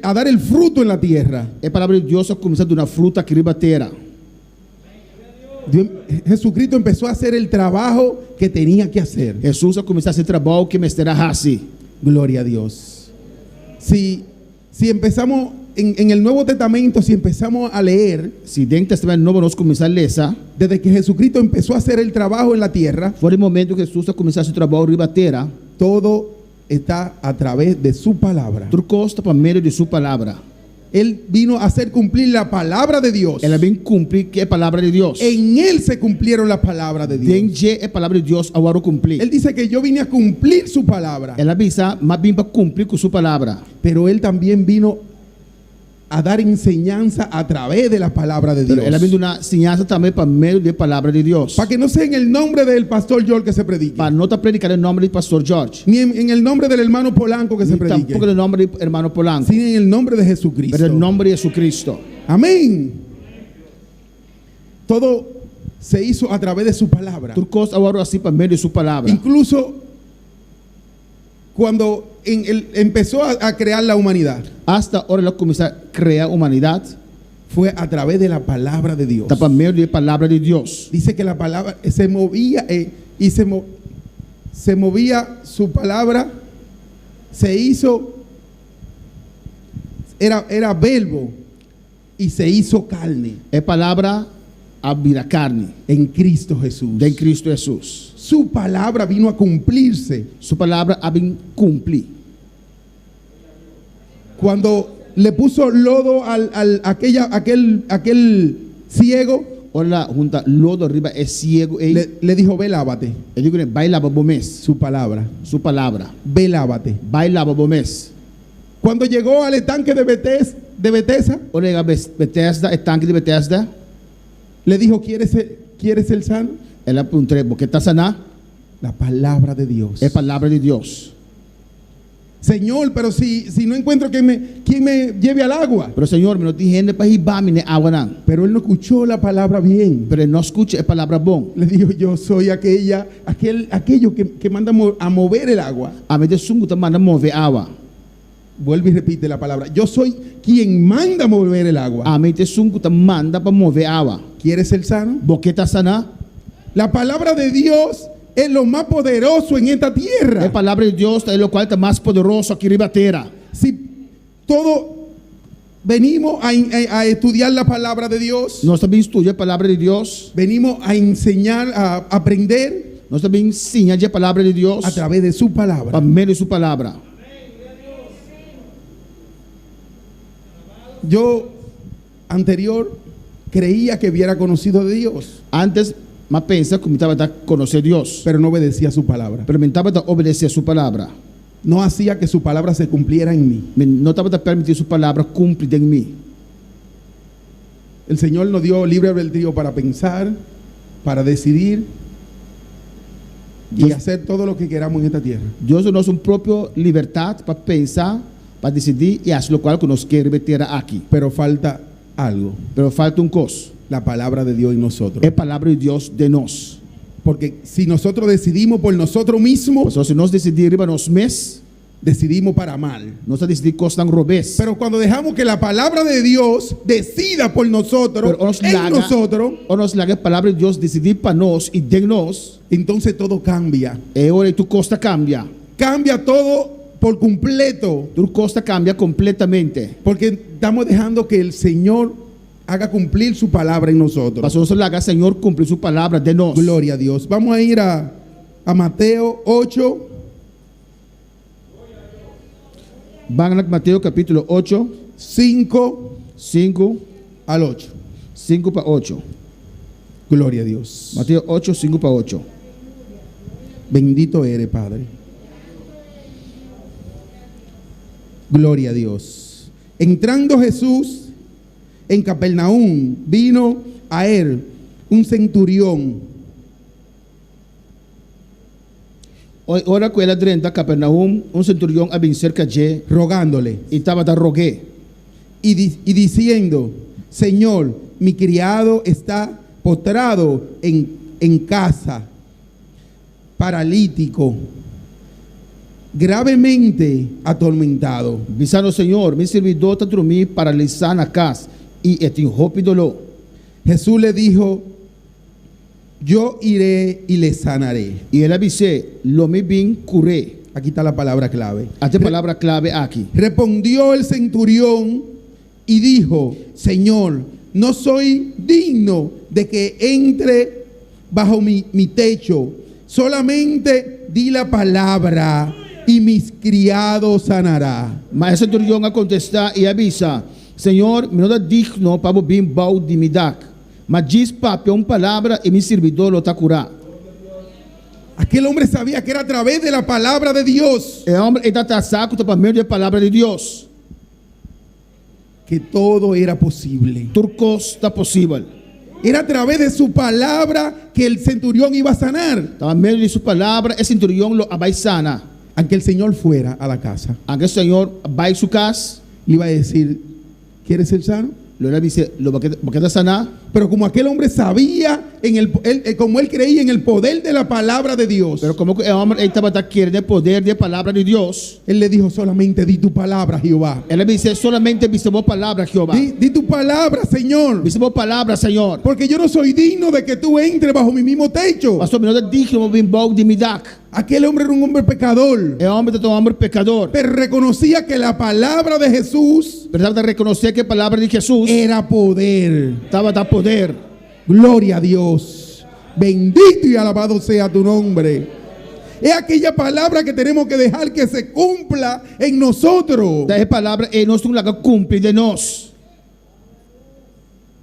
a dar el fruto en la tierra.
Es palabra de Dios comienza de una fruta que riba tierra.
Jesucristo empezó a hacer el trabajo que tenía que hacer.
Jesús comienza a hacer trabajo que me estará así.
Gloria a Dios. Si empezamos en el Nuevo Testamento, si empezamos a leer,
Si dentro del Testamento Nuevo nos comienza a leer,
desde que Jesucristo empezó a hacer el trabajo en la tierra,
fue el momento que Jesús comienza a hacer trabajo riba tierra.
todo está a través de su palabra.
Tudo costa por meio de su palabra.
Él vino a hacer cumplir la palabra de Dios.
Ela vem cumprir que é a palavra de Deus.
En Él se cumplieron las palabras de Dios.
Dentro é a palavra de Deus agora cumprir.
Él dice que yo vine a cumplir su palabra,
Ela avisa, mas vem para cumprir com sua palavra.
pero Él también vino a dar enseñanza a través de la palabra de Dios.
Ela vem dar ensinança também para meio da palavra de Deus.
Para que no sea en el nombre del pastor George que se predique,
Para não estar predicando em nome do pastor George.
ni en el nombre del hermano Polanco que se predique,
Tampoco em nome do hermano Polanco.
sino en el nombre de Jesucristo.
Pero em nome de Jesucristo.
Amén. Todo se hizo a través de su palabra.
Tudo costa agora assim para meio de sua palavra.
Incluso cuando empezó a crear la humanidad,
Hasta agora ela começou a criar a humanidade.
fue a través de la palabra de Dios.
Está para meio da palavra de Deus.
Dice que la palabra se movía y se movía su palabra, se hizo, era verbo y se hizo carne
É palavra a virar carne.
en Cristo Jesús.
Em Cristo Jesus.
Su palabra vino a cumplirse.
Sua palavra a vem cumprir.
Cuando le puso lodo aquel ciego,
Olha, junta lodo arriba é ciego.
le dijo, ve lávate.
Eu digo, vai lavar o mês.
Su palabra,
Sua palavra.
ve lávate.
Vai lavar o mês.
Cuando llegó al estanque de Betesda,
Olha, Bethesda, o tanque de Bethesda.
le dijo, ¿quieres ser sano?
Ela perguntou, porque está sanar?
La palabra de Dios.
É a palavra de Deus.
Señor, pero si no encuentro quien me lleve al agua.
Pero Senhor, não tem gente para ribar-me na água não.
Pero él no escuchó la palabra bien.
Pero não escuta a palavra bom.
Le dijo, yo soy aquello que manda a mover el agua.
A mim de sungo está mandando mover água.
Vuelve y repite la palabra. Yo soy quien manda mover el agua.
Amém te sunku ta manda para mover água.
¿Quieres ser sano?
Boqueta sana.
La palabra de Dios es lo más poderoso en esta
É a
tierra.
palavra de Deus, é o qual está mais poderoso aqui riba terra.
Si todo venimos a estudiar la palabra de Dios,
Nós também estudamos a palavra de Deus.
venimos a enseñar, a aprender
Nós também ensinamos a palavra de Deus
a través de su
para
palabra.
meio de sua palavra.
Yo anterior creía que hubiera conocido de Dios,
Antes, mas pensa que me estava a conhecer Deus,
pero no obedecía su palabra.
pero me estava a obedecer a sua palavra.
No hacía que su palabra se cumpliera en mí.
Não estava a permitir sua palavra cumprir em mim.
El Señor nos dio libre albedrío para pensar, para decidir y
Dios-
hacer todo lo que queramos en esta tierra.
Deus nos dá uma própria liberdade para pensar, para decidir e fazer o qual que nós queremos ter aqui.
Pero falta algo,
Pero falta coisa.
la palabra de Dios en nosotros.
É a palavra de Deus de nós.
Porque si nosotros decidimos por nosotros mismos,
Porque se nós decidirmos nós mesmos,
decidimos para mal.
nós vamos decidir coisas tão robês.
Pero cuando dejamos que la palabra de Dios decida por nosotros,
Pero nos
en
laga-
nosotros,
Ou nós larga a palavra de Deus decidir para nós e de nós,
entonces todo cambia.
é hora que tu costa cambia.
Cambia todo por completo.
Tu costa cambia completamente.
Porque estamos dejando que el Señor haga cumplir su palabra en nosotros.
Mas nós larga, Senhor, cumprir sua palavra de nós.
Gloria a Dios. Vamos a ir a Mateo 8,
Van a Mateus capítulo 8,
5
5,
al 8.
5 para 8.
Gloria a Dios.
Mateus 8, 5 para 8.
Bendito eres, Padre. Gloria a Dios. Entrando Jesús en Capernaum, vino a él un centurión.
Ora que ela dentro de Capernaum, centurião a vir cerca de
Rogándole
e estava a roguer.
y diciendo: Señor, mi criado está postrado en casa, paralítico, gravemente atormentado.
Visando o Senhor, meu servidor está dormir paralisado na casa e tem roupa e dolor.
Jesús le dijo: yo iré y le sanaré.
E ele disse, lo me vim curé.
Aquí está la palabra clave.
Esta palavra clave aqui.
Respondió el centurión y dijo: Señor, no soy digno de que entre bajo mi techo. Solamente di la palabra y mis criados sanará.
Mas o centurião a contestar e avisa, Senhor, me não é digno para vir bal de me dar. Mas diz papi uma palavra e meu servidor lo está curar.
Aquel hombre sabía que era a través de la palabra de Dios
O homem está saco para meio da palavra de Deus.
que todo era posible.
Tudo está possível.
Era a través de su palabra que el centurión iba a sanar.
Estava meio de sua palavra, o centurião lo vai sana.
Aunque el Señor fuera a la casa,
Aunque o Senhor vai sua casa,
le iba a decir: ¿quieres ser sano?
lo dice, lo vai sanar.
Pero como aquel hombre sabía, como él creía en el poder de la palabra de Dios,
Pero como o homem estava querendo o poder da palavra de Deus,
él le dijo: solamente di tu palabra, Jehová.
ele disse, solamente dice boa palavra, Jeová.
Di tu palabra, Señor.
Dice boa palavra, Senhor.
Porque yo no soy digno de que tú entres bajo mi mismo techo.
Pastor, me não é digno de vir de me dar.
Aquel hombre era un hombre pecador,
O homem é um homem pecador.
pero reconocía que la palabra de Jesús
Precisava de reconhecer que a palavra de Jesus
era poder.
estava a dar poder.
Gloria a Dios. Bendito y alabado sea tu nombre. Es aquella palabra que tenemos que dejar que se cumpla en nosotros.
Essa palavra é nosso lugar cumpre de nós.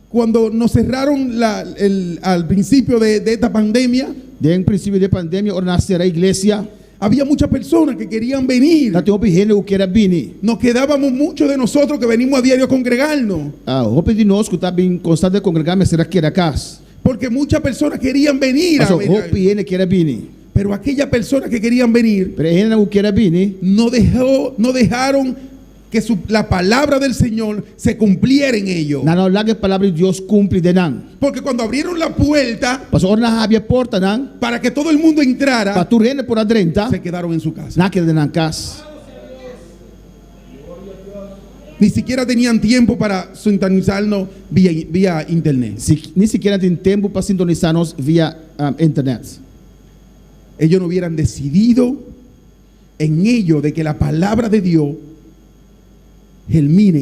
Cuando nos cerraron al principio de esta pandemia,
Desde o princípio da pandemia, ora nascer a igreja,
había muchas personas que querían venir.
já tem um gênero que era bini.
Nos quedábamos muchos de nosotros que venimos a diario a congregarnos,
A roupa de nós que está bem constante de congregar, mas será que era casa?
porque muchas personas querían venir.
Mas a roupa ele que era bini.
Pero aquellas personas que querían venir
Pero ele não que era bini,
no dejaron que la palabra del Señor se cumpliera en ellos.
não lá que a palavra de Deus cumpre de não.
Porque cuando abrieron la puerta
Mas ora na havia porta não,
para que todo el mundo
para
entrara,
tu reina por adrenta,
se quedaron en su casa.
não queda na casa.
Ni siquiera tenían tiempo para sintonizarnos vía internet.
Ni siquiera tienen tiempo para sintonizarnos vía internet.
Ellos no hubieran decidido en ello de que la palabra de Dios germine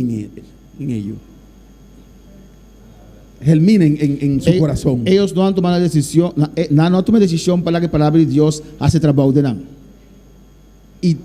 en ellos. Germine en su corazón.
Ellos no han tomado la decisión, no han tomado decisión para que la palabra de Dios hace trabajo de nada.
Y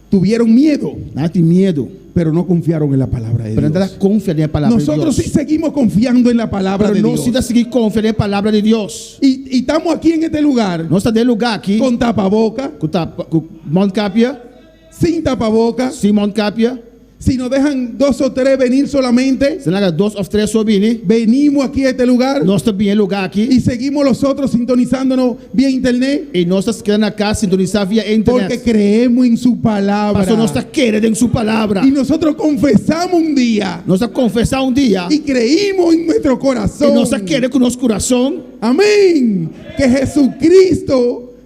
tuvieron miedo,
Nada tiene miedo,
pero no confiaron en la palabra de
pero
Dios.
nada confía en la palabra
Nosotros
de
sí
Dios.
seguimos confiando en la palabra
Pero
de
no
Dios.
se seguir confiando en la palabra de Dios.
Y estamos aquí en este lugar
No está de lugar aquí
con tapaboca,
con Mount Capia,
sin tapaboca.
sin Mount Capia.
Si nos dejan 2 o 3 venir solamente,
Se haga 2 o 3 sobrini.
venimos aquí a este lugar
No está bien lugar aquí.
y seguimos los otros sintonizándonos vía internet
Y no estás quedando acá sintonizar vía
porque
internet.
creemos en su palabra.
Pastor no está queriendo en su palabra.
Y nosotros confesamos un día
No está confesando un día.
y creímos en nuestro
Y
corazón.
no está queriendo con nuestro corazón.
Amén. Que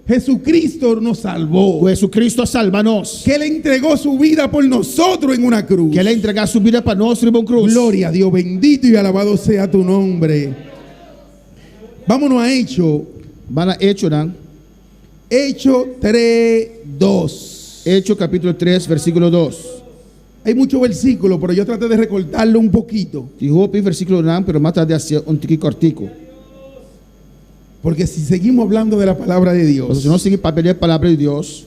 Jesucristo nos salvó.
Pues Jesucristo salvanos.
Que Él entregó su vida por nosotros en una cruz.
Que Él entrega su vida para nosotros en cruz.
Gloria a Dios, bendito y alabado sea tu nombre. Vámonos a Hechos.
Van a Hechos, ¿no?
Hechos 3:2.
Hechos capítulo 3, versículo 2.
Hay muchos versículos, pero yo traté de recortarlo un poquito.
Dijo versículo 1, pero más tarde hacía un tiqui cortico.
Porque si seguimos hablando de la palabra de
Porque
Dios,
si no sigue papel de palabra de Dios,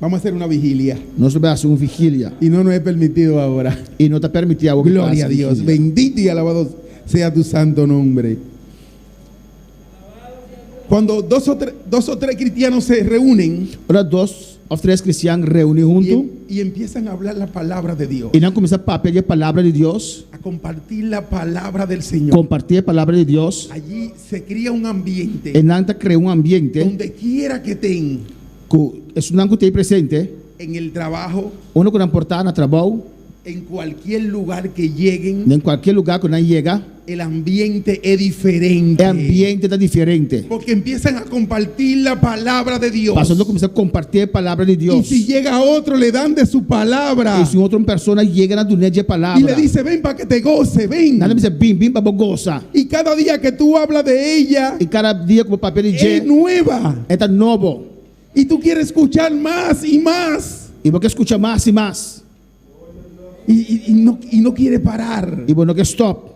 vamos a hacer una vigilia.
no se va a hacer una vigilia.
Y no nos es permitido ahora.
Y no te permitía.
Gloria a Dios. Bendito y alabado sea tu santo nombre. Cuando dos o tres cristianos se reúnen
Ahora 2 o 3 cristianos reúnen juntos.
y empiezan a hablar la palabra de Dios,
Y no comienza a papel de palabra de Dios.
a compartir la palabra del Señor,
Compartir la palabra de Dios.
allí se crea un ambiente
En Anta crea un ambiente.
donde quiera que estén,
Que es un que esté presente.
en el trabajo,
Uno con la portada en trabajo.
en cualquier lugar que lleguen,
En cualquier lugar que uno llega.
el ambiente es diferente.
El ambiente está diferente.
Porque empiezan a compartir la palabra de Dios.
Pasando comienza a compartir la palabra de
Y
Dios.
si llega otro, le dan de su palabra.
Y si otra persona llega a tu de palabra.
Y le dice, ven para que te goce, ven.
Nada me dice, bim, para goza.
Y cada día que tú hablas de ella,
Y cada día como papel
es
de
nueva.
está nuevo.
Y tú quieres escuchar más y más.
Y porque escucha más y más.
Y no quiere parar.
Y bueno, que stop.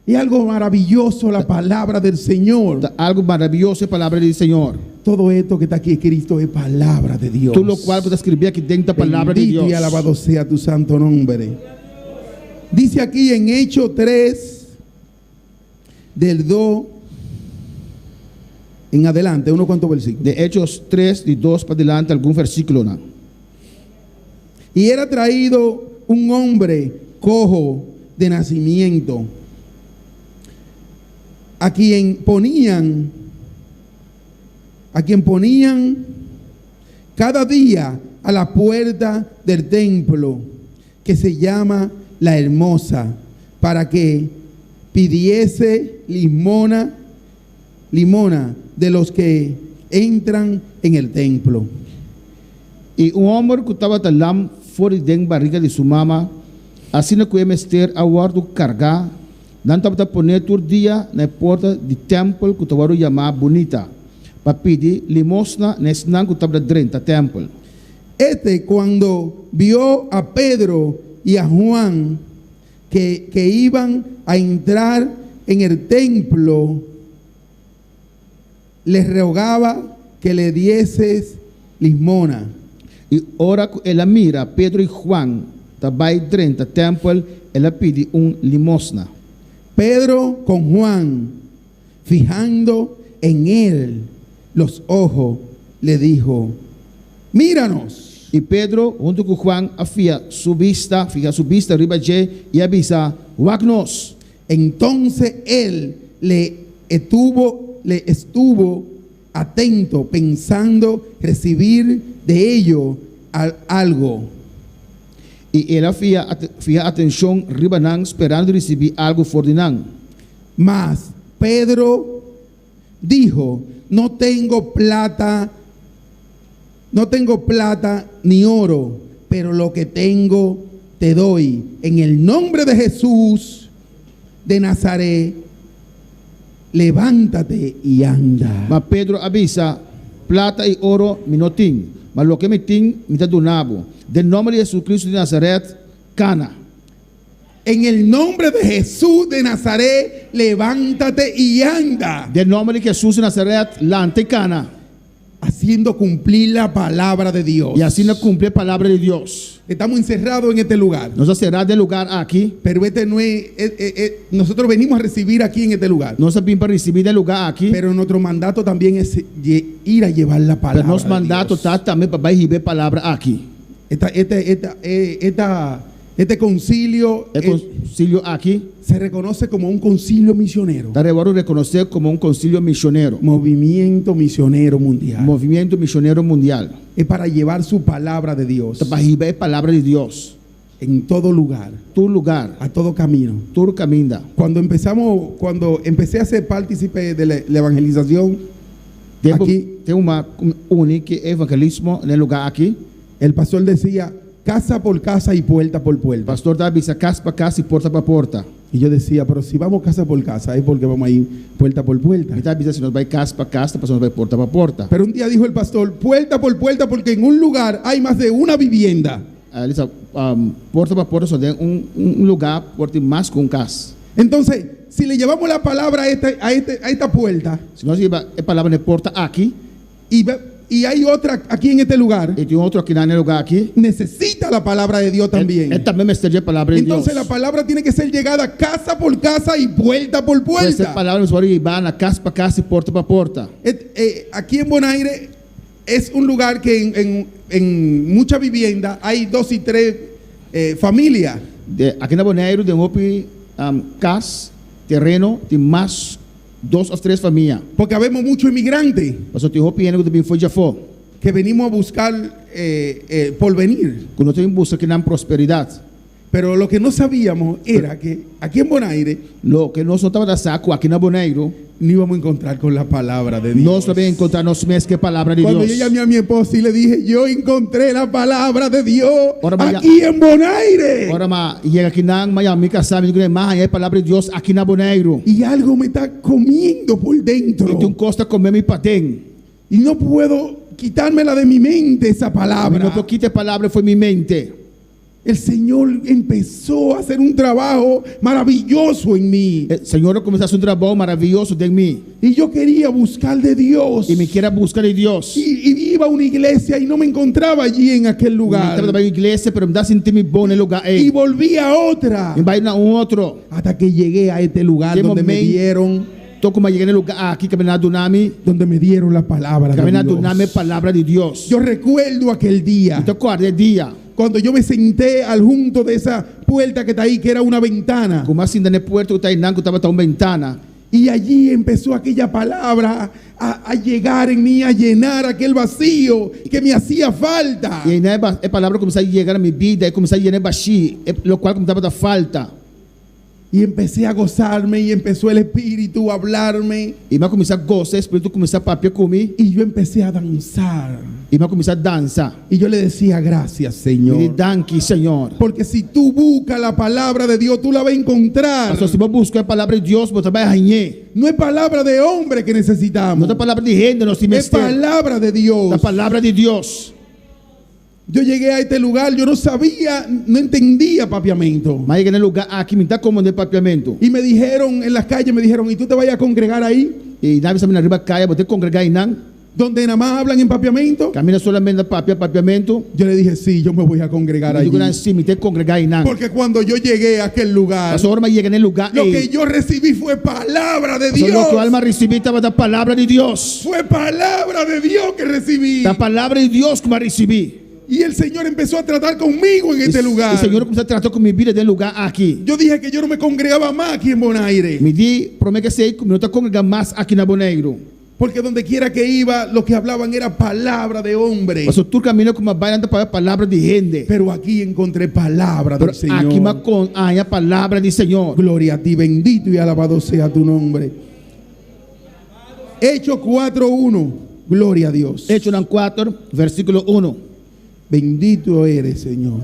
Es algo maravilloso la palabra del Señor.
Algo maravilloso es palabra del Señor.
Todo esto que está aquí escrito es palabra de Dios.
Tú lo cual puedes escribir aquí dentro la palabra de
Bendito
Dios.
y alabado sea tu santo nombre. Dice aquí en Hechos 3, del 2 en adelante, unos cuantos versículos.
De Hechos 3, de 2 para adelante, algún versículo. ¿No?
Y era traído un hombre cojo de nacimiento, a quien ponían cada día a la puerta del templo, que se llama La Hermosa, para que pidiese limona de los que entran en el templo.
Y un hombre que estaba talam fuera de la barriga de su mamá, así no puede meter a guardo cargar, no estaba poner todo día en la puerta del templo que estaba llamada bonita, para pedir limosna en el que estaba dentro del templo.
Cuando vio a Pedro y a Juan que iban a entrar en el templo, les rogaba que le dieses limosna.
Y ahora él mira Pedro y Juan, también dentro del templo, él pide limosna.
Pedro con Juan, fijando en él los ojos, le dijo, míranos.
Y Pedro, junto con Juan, fija su vista arriba y avisa, guácnos.
Entonces él le estuvo atento, pensando recibir de ello algo.
Y él fija atención arriba, esperando recibir algo fordinan.
Mas Pedro dijo, no tengo plata ni oro, pero lo que tengo te doy en el nombre de Jesús de Nazaret, levántate y anda.
Mas Pedro avisa, plata y oro me no tengo, mas lo que me tengo me te donabo. Del nombre de Jesucristo de Nazaret, cana.
En el nombre de Jesús de Nazaret, levántate y anda.
Del nombre de Jesús de Nazaret, lante y cana.
Haciendo cumplir la palabra de Dios.
Y así no cumple palabra de Dios.
Estamos encerrados en este lugar.
Nos será del lugar aquí.
Pero este no es, nosotros venimos a recibir aquí en este lugar.
Nos vimos para recibir del lugar aquí.
Pero nuestro mandato también es ir a llevar la palabra.
Pero nuestro mandato está también para recibir palabra aquí.
Este concilio,
El concilio aquí
se reconoce como un concilio misionero.
está reconocer como un concilio misionero.
Movimiento misionero mundial.
Movimiento misionero mundial.
Es para llevar su palabra de Dios
Para recibir palabra de Dios.
en todo lugar,
Tu lugar,
a todo camino.
tu camina.
Cuando empecé a ser partícipe de la evangelización, aquí
Tem uma única evangelismo en el lugar aquí.
el pastor decía casa por casa y puerta por
El
puerta.
pastor da avisa casa para casa y puerta para puerta.
Y yo decía, pero si vamos casa por casa es porque vamos a ir puerta por puerta.
Y da avisa si nos va casa para casa, pues nos va puerta para puerta.
Pero un día dijo el pastor, puerta por puerta, porque en un lugar hay más de una vivienda.
Ele diz, puerta para puerta só tem um lugar, porta mais com casa.
Entonces, si le llevamos la palabra a esta puerta
Se nós lleva a palavra de porta aqui,
y hay otra aquí en este lugar,
e tem outro aqui no lugar aqui,
necesita la palabra de Dios también.
também mesteja a palavra de Deus.
Entonces la palabra tiene que ser llegada casa por casa y puerta por
Essa
puerta.
palavra nos vai levar na casa para casa e porta para porta.
Aquí en Bonaire es un lugar que en mucha vivienda hay 2 y 3 familias.
Aqui na Bonaire tem casa, terreno, tem mais 2 ou 3 famílias.
Porque habemos muchos inmigrantes
Mas tem roupa que também foi já foi.
que venimos a buscar porvenir.
Quando tem busca que não prosperidade.
Pero lo que no sabíamos era que aquí en Bonaire
Lo que nós não estava da saco aqui na Bonaire,
no íbamos a encontrar con la palabra de Dios.
nós também encontramos mais que a palavra de
Cuando
Deus.
yo llamé a mi esposa y le dije, yo encontré la palabra de Dios
Ahora vaya-
aquí en Bonaire.
Ora, mas chega aqui na Miami, casamos, digo, mas é a palavra de Deus aqui na Bonaire.
Y algo me está comiendo por dentro.
E tu encosta comer mi patén.
Y no puedo quitármela de mi mente esa
A
palabra.
minha pouquita palavra foi minha mente.
El Señor empezó a hacer un trabajo maravilloso en mí.
O Senhor começou um trabalho maravilhoso de mim.
Y yo quería buscar de Dios.
E me queira buscar de Deus.
Y iba a una iglesia y no me encontraba allí en aquel lugar.
Estava na igreja, pero me dá sentir-me bom no lugar.
Y volví a otra.
E vai na outro.
Hasta que llegué a este lugar
Qué
donde me
momento.
dieron,
Tô como cheguei no lugar aqui, caminhando nami.
donde me dieron la palabra de
Caminhando nami,
Dios.
palavra de Deus.
Yo recuerdo aquel día
Então, acorda, dia.
cuando yo me senté al junto de esa puerta que está ahí, que era una ventana.
Como assim, no puerto, que está aí, que estava tão ventana.
Y allí empezó aquella palabra a llegar en mí, a llenar aquel vacío que me hacía falta.
E aí, né, a palavra começou a chegar na minha vida, e começou a llenar baixi, o qual começava a dar falta.
Y empecé a gozarme y empezó el Espíritu a hablarme.
E vai começar a gostar, o Espírito começar a papiar comigo.
Y yo empecé a danzar.
E vai começar a dançar.
Y yo le decía, gracias,
E
Señor.
danke, Senhor.
Porque si tú buscas la palabra de Dios, tú la vas a encontrar.
Mas se você buscar a palavra de Deus, você vai arranhar.
No es palabra de hombre que
Não
necesitamos.
é palavra de renda, nós temos
Es palabra de Dios.
a palavra de Deus.
Yo llegué a este lugar, yo no sabía, no entendía papiamento.
Mas cheguei no lugar aqui, me dá como de papiamento.
Y me dijeron en las calles, me dijeron, ¿y tú te vayas a congregar ahí?
E na vez na riba caia, vou ter que congregar em não.
Donde nada más hablan en papiamento.
Camina solamente papiamento.
Yo le dije, sí, yo me voy a congregar
E
allí.
digo, sim, me tem que congregar em não.
Porque cuando yo llegué a aquel lugar,
Mas agora, mas chega no lugar,
lo que yo recibí fue palabra de Dios.
o que a alma recebeu estava da palavra de Deus.
Fue palabra de Dios que recibí.
Da palavra de Deus que eu recebi.
Y el Señor empezó a tratar conmigo en este lugar.
O Senhor começou a tratar com minha vida dentro do lugar aqui.
Yo dije que yo no me congregaba más aquí en Bonaire.
Me di, promete que sei que não está congregando mais aqui na Bonaire.
Porque donde quiera que iba, lo que hablaban era palabra de hombre.
Mas tu caminha com uma bailanta para a palavra de gente.
Pero aquí encontré palabra
Pero
del Señor.
aqui há a palavra do Senhor.
Gloria a ti, bendito y alabado sea tu nombre. Hechos 4:1. Gloria a Dios.
Hechos 4, versículo 1.
Bendito eres, Señor.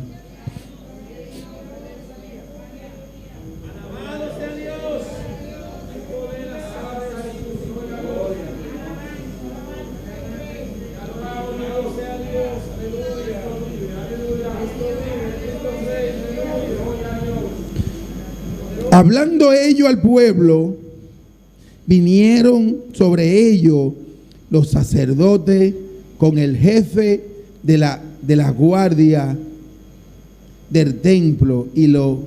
Hablando ello al pueblo, vinieron sobre ellos los sacerdotes con el jefe de la guardia del templo y los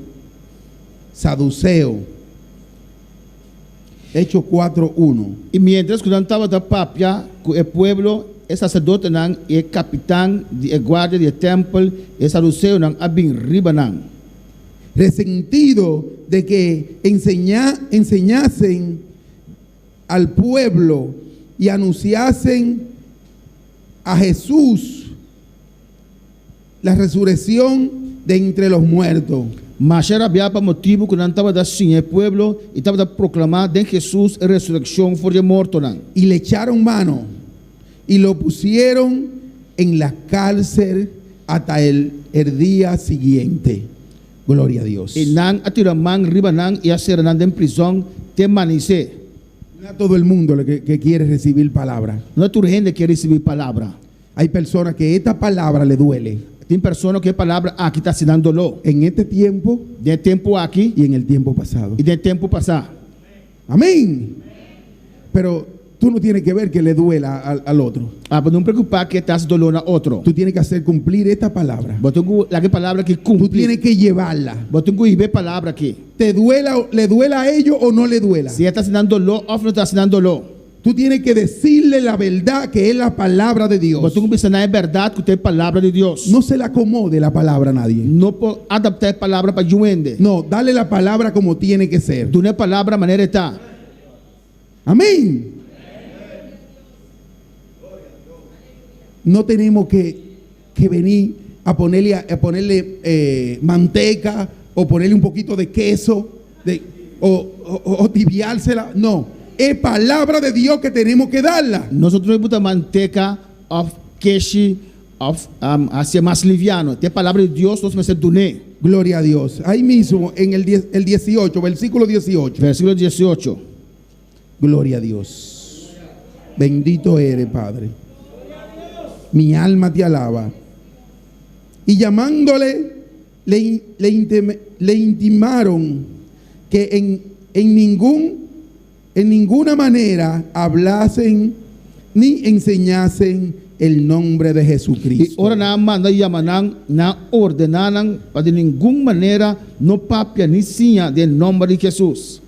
saduceos. Hechos 4:1.
E mientras que estava da papia, o pueblo, o sacerdote nan, e capitão de guarda do templo, e saduceu nan abin riba nan.
Resentido de que enseñasen al pueblo y anunciasen a Jesús la resurrección de entre los muertos.
Mas era para motivo que não estava da sim o pueblo e estava da proclamar de Jesus a ressurreição for de morto nan.
Y le echaron mano y lo pusieron en la cárcel hasta el día siguiente. Gloria a Dios.
E nan atira man riba nan e a ser nan em prisão permanecer.
No a todo el mundo que quiere recibir palabra.
Não é toda gente que quer receber palavra.
Hay personas que esta palabra le duele.
Tem pessoas que a palavra aqui está se dando dolor.
En este tiempo
De tempo aqui
y en el tiempo pasado.
e de tempo passar.
Amén. Pero tú no tienes que ver que le duela al otro.
Para não preocupar que está se dolor na outro.
Tú tienes que hacer cumplir esta palabra.
Botungu la que palavra que
Tú
cumpre.
tienes que llevarla.
Botungu ibe palavra aqui.
¿Le duela a ellos o no le duela?
Se está se dando dolor ou não está se dando dolor.
Tú tienes que decirle la verdad que es la palabra de Dios.
Botungu pensa na verdade que tem palavra de Deus.
No se le acomode la palabra a nadie.
Não pode adaptar a palavra para juende.
No, dale la palabra como tiene que ser.
Do não é palavra maneira está.
Amén. No tenemos que venir a ponerle manteca o ponerle un poquito de queso o tibiársela. No, es palabra de Dios que tenemos que darla.
Nosotros botar manteca of queijo of hacia mais liviano. Tem palavra de Deus, nós vamos ser doné.
Gloria a Dios. Ahí mismo en el 18, versículo 18.
Versículo 18.
Gloria a Dios. Bendito eres, Padre. Mi alma te alaba. Y llamándole, le intimaron que en ninguna manera hablasen ni enseñasen el nombre de
E
Jesucristo.
ora na manda yamanang na ordenanan para de nenhuma maneira no papia ni sinha de nome de Jesus.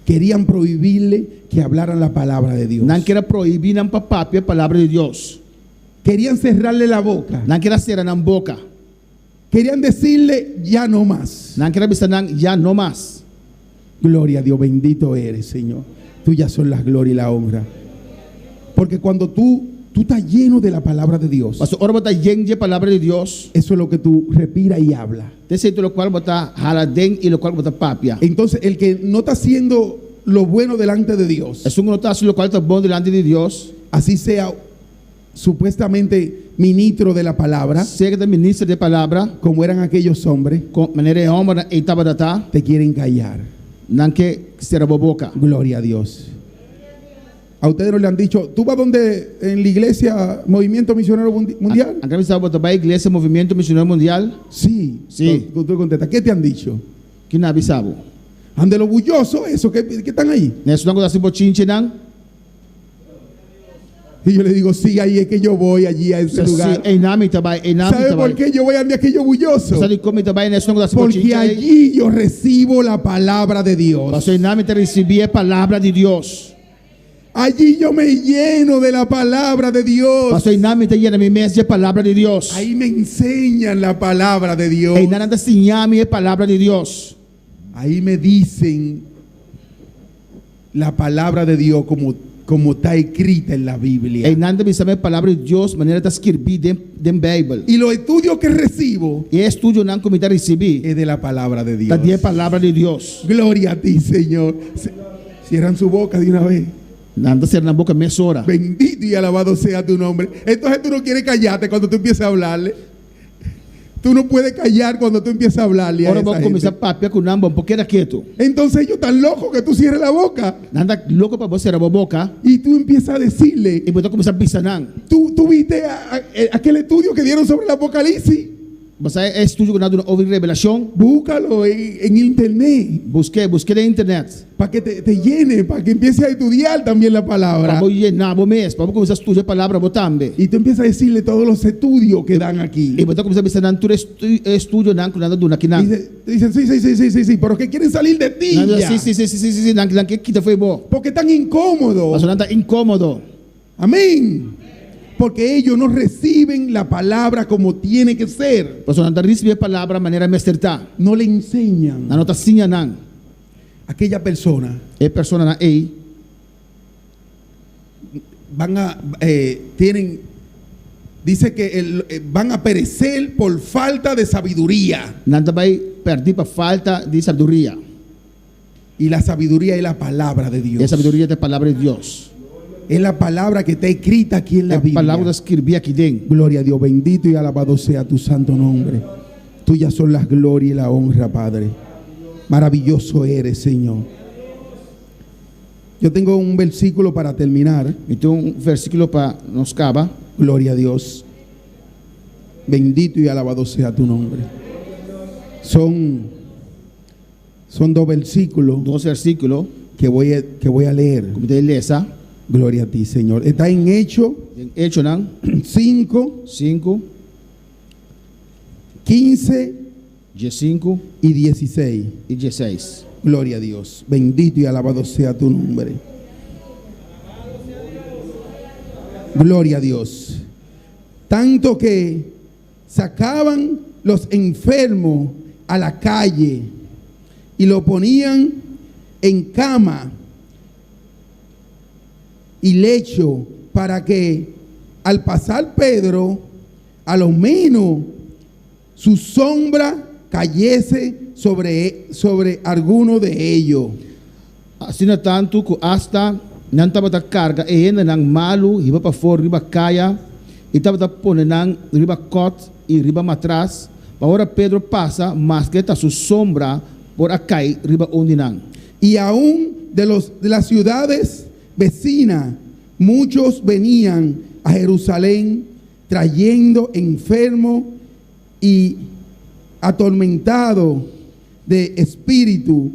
Querían prohibirle que hablaran la palabra de Dios.
Não quer proibir não para papia a palavra de Deus.
Querían cerrarle la boca.
Não quer ser na boca.
Querían decirle ya no más.
Não quer pensar já não mais.
Gloria a Dios, bendito eres, Señor. Tuyas son las gloria y la honra. Porque cuando tú estás lleno de la palabra de Dios,
Mas ora botar gente a palavra de Deus.
eso es lo que tú respiras y hablas.
De certo lo qual botar haladem e lo qual botar papia.
Entonces, el que no está haciendo lo bueno delante de Dios,
É só notar lo qual está bom delante de Deus.
así sea supuestamente ministro de la palabra,
Seja da ministra de palavra,
como eran aquellos hombres,
com maneira de homem e estava data,
te quieren callar.
não quer ser a boca.
Gloria a Dios. A ustedes no le han dicho, ¿tú vas donde en la iglesia Movimiento Misionero Mundial?
Acá estava botar para a igreja Movimento Missionário Mundial,
Sí.
Sí.
Tú contestas, ¿qué te han dicho?
que não avisava.
Ande lo bulloso, eso que están ahí.
Nessa não coisa assim bochinche não.
Y yo le digo, sí, ahí es que yo voy allí a ese lugar.
Em nome também, em nome
¿Sabe por
também.
qué yo voy a aquello bulloso?
Sabe como também nessa não coisa assim
Porque
bochinche.
allí yo recibo la palabra de Dios.
Passou em nome de receber a palavra de Deus.
Allí yo me lleno de la palabra de Dios.
Passou em nome de llena minha mesa a palavra de Deus.
Ahí me enseñan la palabra de Dios.
Em nada de a palavra de Deus.
Ahí me dicen la palabra de Dios como está escrita en la Biblia.
Em nada de saber a palavra de Deus, maneira de escrever dentro da Bíblia.
Y los estudios que recibo
E estudo não como está receber,
es de la palabra de Dios.
da a palavra de Deus.
Gloria a ti, Señor. Cierran su boca de una vez.
Nada ser na boca meia hora.
Bendito y alabado sea tu nombre. Entonces tú no quieres callarte cuando tú empiezas a hablarle. Tú no puedes callar cuando tú empiezas a hablarle a
Ora
esa
vou começar a
gente.
papia com namba um pouquinho quieto.
Entonces ellos están locos que tú cierres la boca
Nada louco para você a boca
y tú empiezas a decirle.
e botar começar a pisar não.
Tú viste aquel estudio que dieron sobre el Apocalipsis.
Você é estúdio quando ouvir revelação.
Búscalo en internet
Busque na internet.
para que te llene, para que empieces a estudiar también la palabra.
Para llenar vos mesmo, para começar a estudar a palavra vos também.
Y tú empiezas a decirle todos los estudios que dan aquí.
E você começa a pensar na tua estúdio não quando do aqui não.
Dicen, sí, pero que quieren salir de ti. Ya.
Sim, não que kita foi bom.
Porque están incómodos.
Mas não está incômodo.
Amén. Porque ellos no reciben la palabra como tiene que ser.
Mas não está recebendo a palavra maneira mesterta.
No le enseñan
Não está sinha não.
a aquella persona.
É persona na ei.
Dice que van a perecer por falta de sabiduría.
Não vai perder por falta de sabedoria.
Y la sabiduría es la palabra de Dios.
E a sabedoria é a palavra de Deus.
Es la palabra que está escrita aquí en la
É a palavra
Biblia.
escrevida aqui dentro.
Gloria a Dios, bendito y alabado sea tu santo nombre. Tuyas son las glorias y la honra, Padre. Maravilloso eres, Señor. Yo tengo un versículo para terminar.
Então, versículo para nos acaba.
Gloria a Dios. Bendito y alabado sea tu nombre. Son dos versículos
Dos versículos,
que voy a leer.
como te lesa,
Gloria a ti, Señor. Está en Hechos
em Hecho não,
5,
5,
15
15
y 16.
e 16.
Gloria a Dios. Bendito y alabado sea tu nombre. Gloria a Dios. Tanto que sacaban los enfermos a la calle y lo ponían en cama y lecho para que al pasar Pedro, a lo menos su sombra cayese sobre alguno de ellos.
Assim na tanto que hasta não estava a carga e ainda não malo, riba para fora, riba caia, e estava a pôr não riba cot e riba matraz. Agora Pedro passa, mas que está sua sombra por a cair riba onde não.
Y aún de las ciudades vecinas, muchos venían a Jerusalén trayendo enfermos y atormentados de espíritu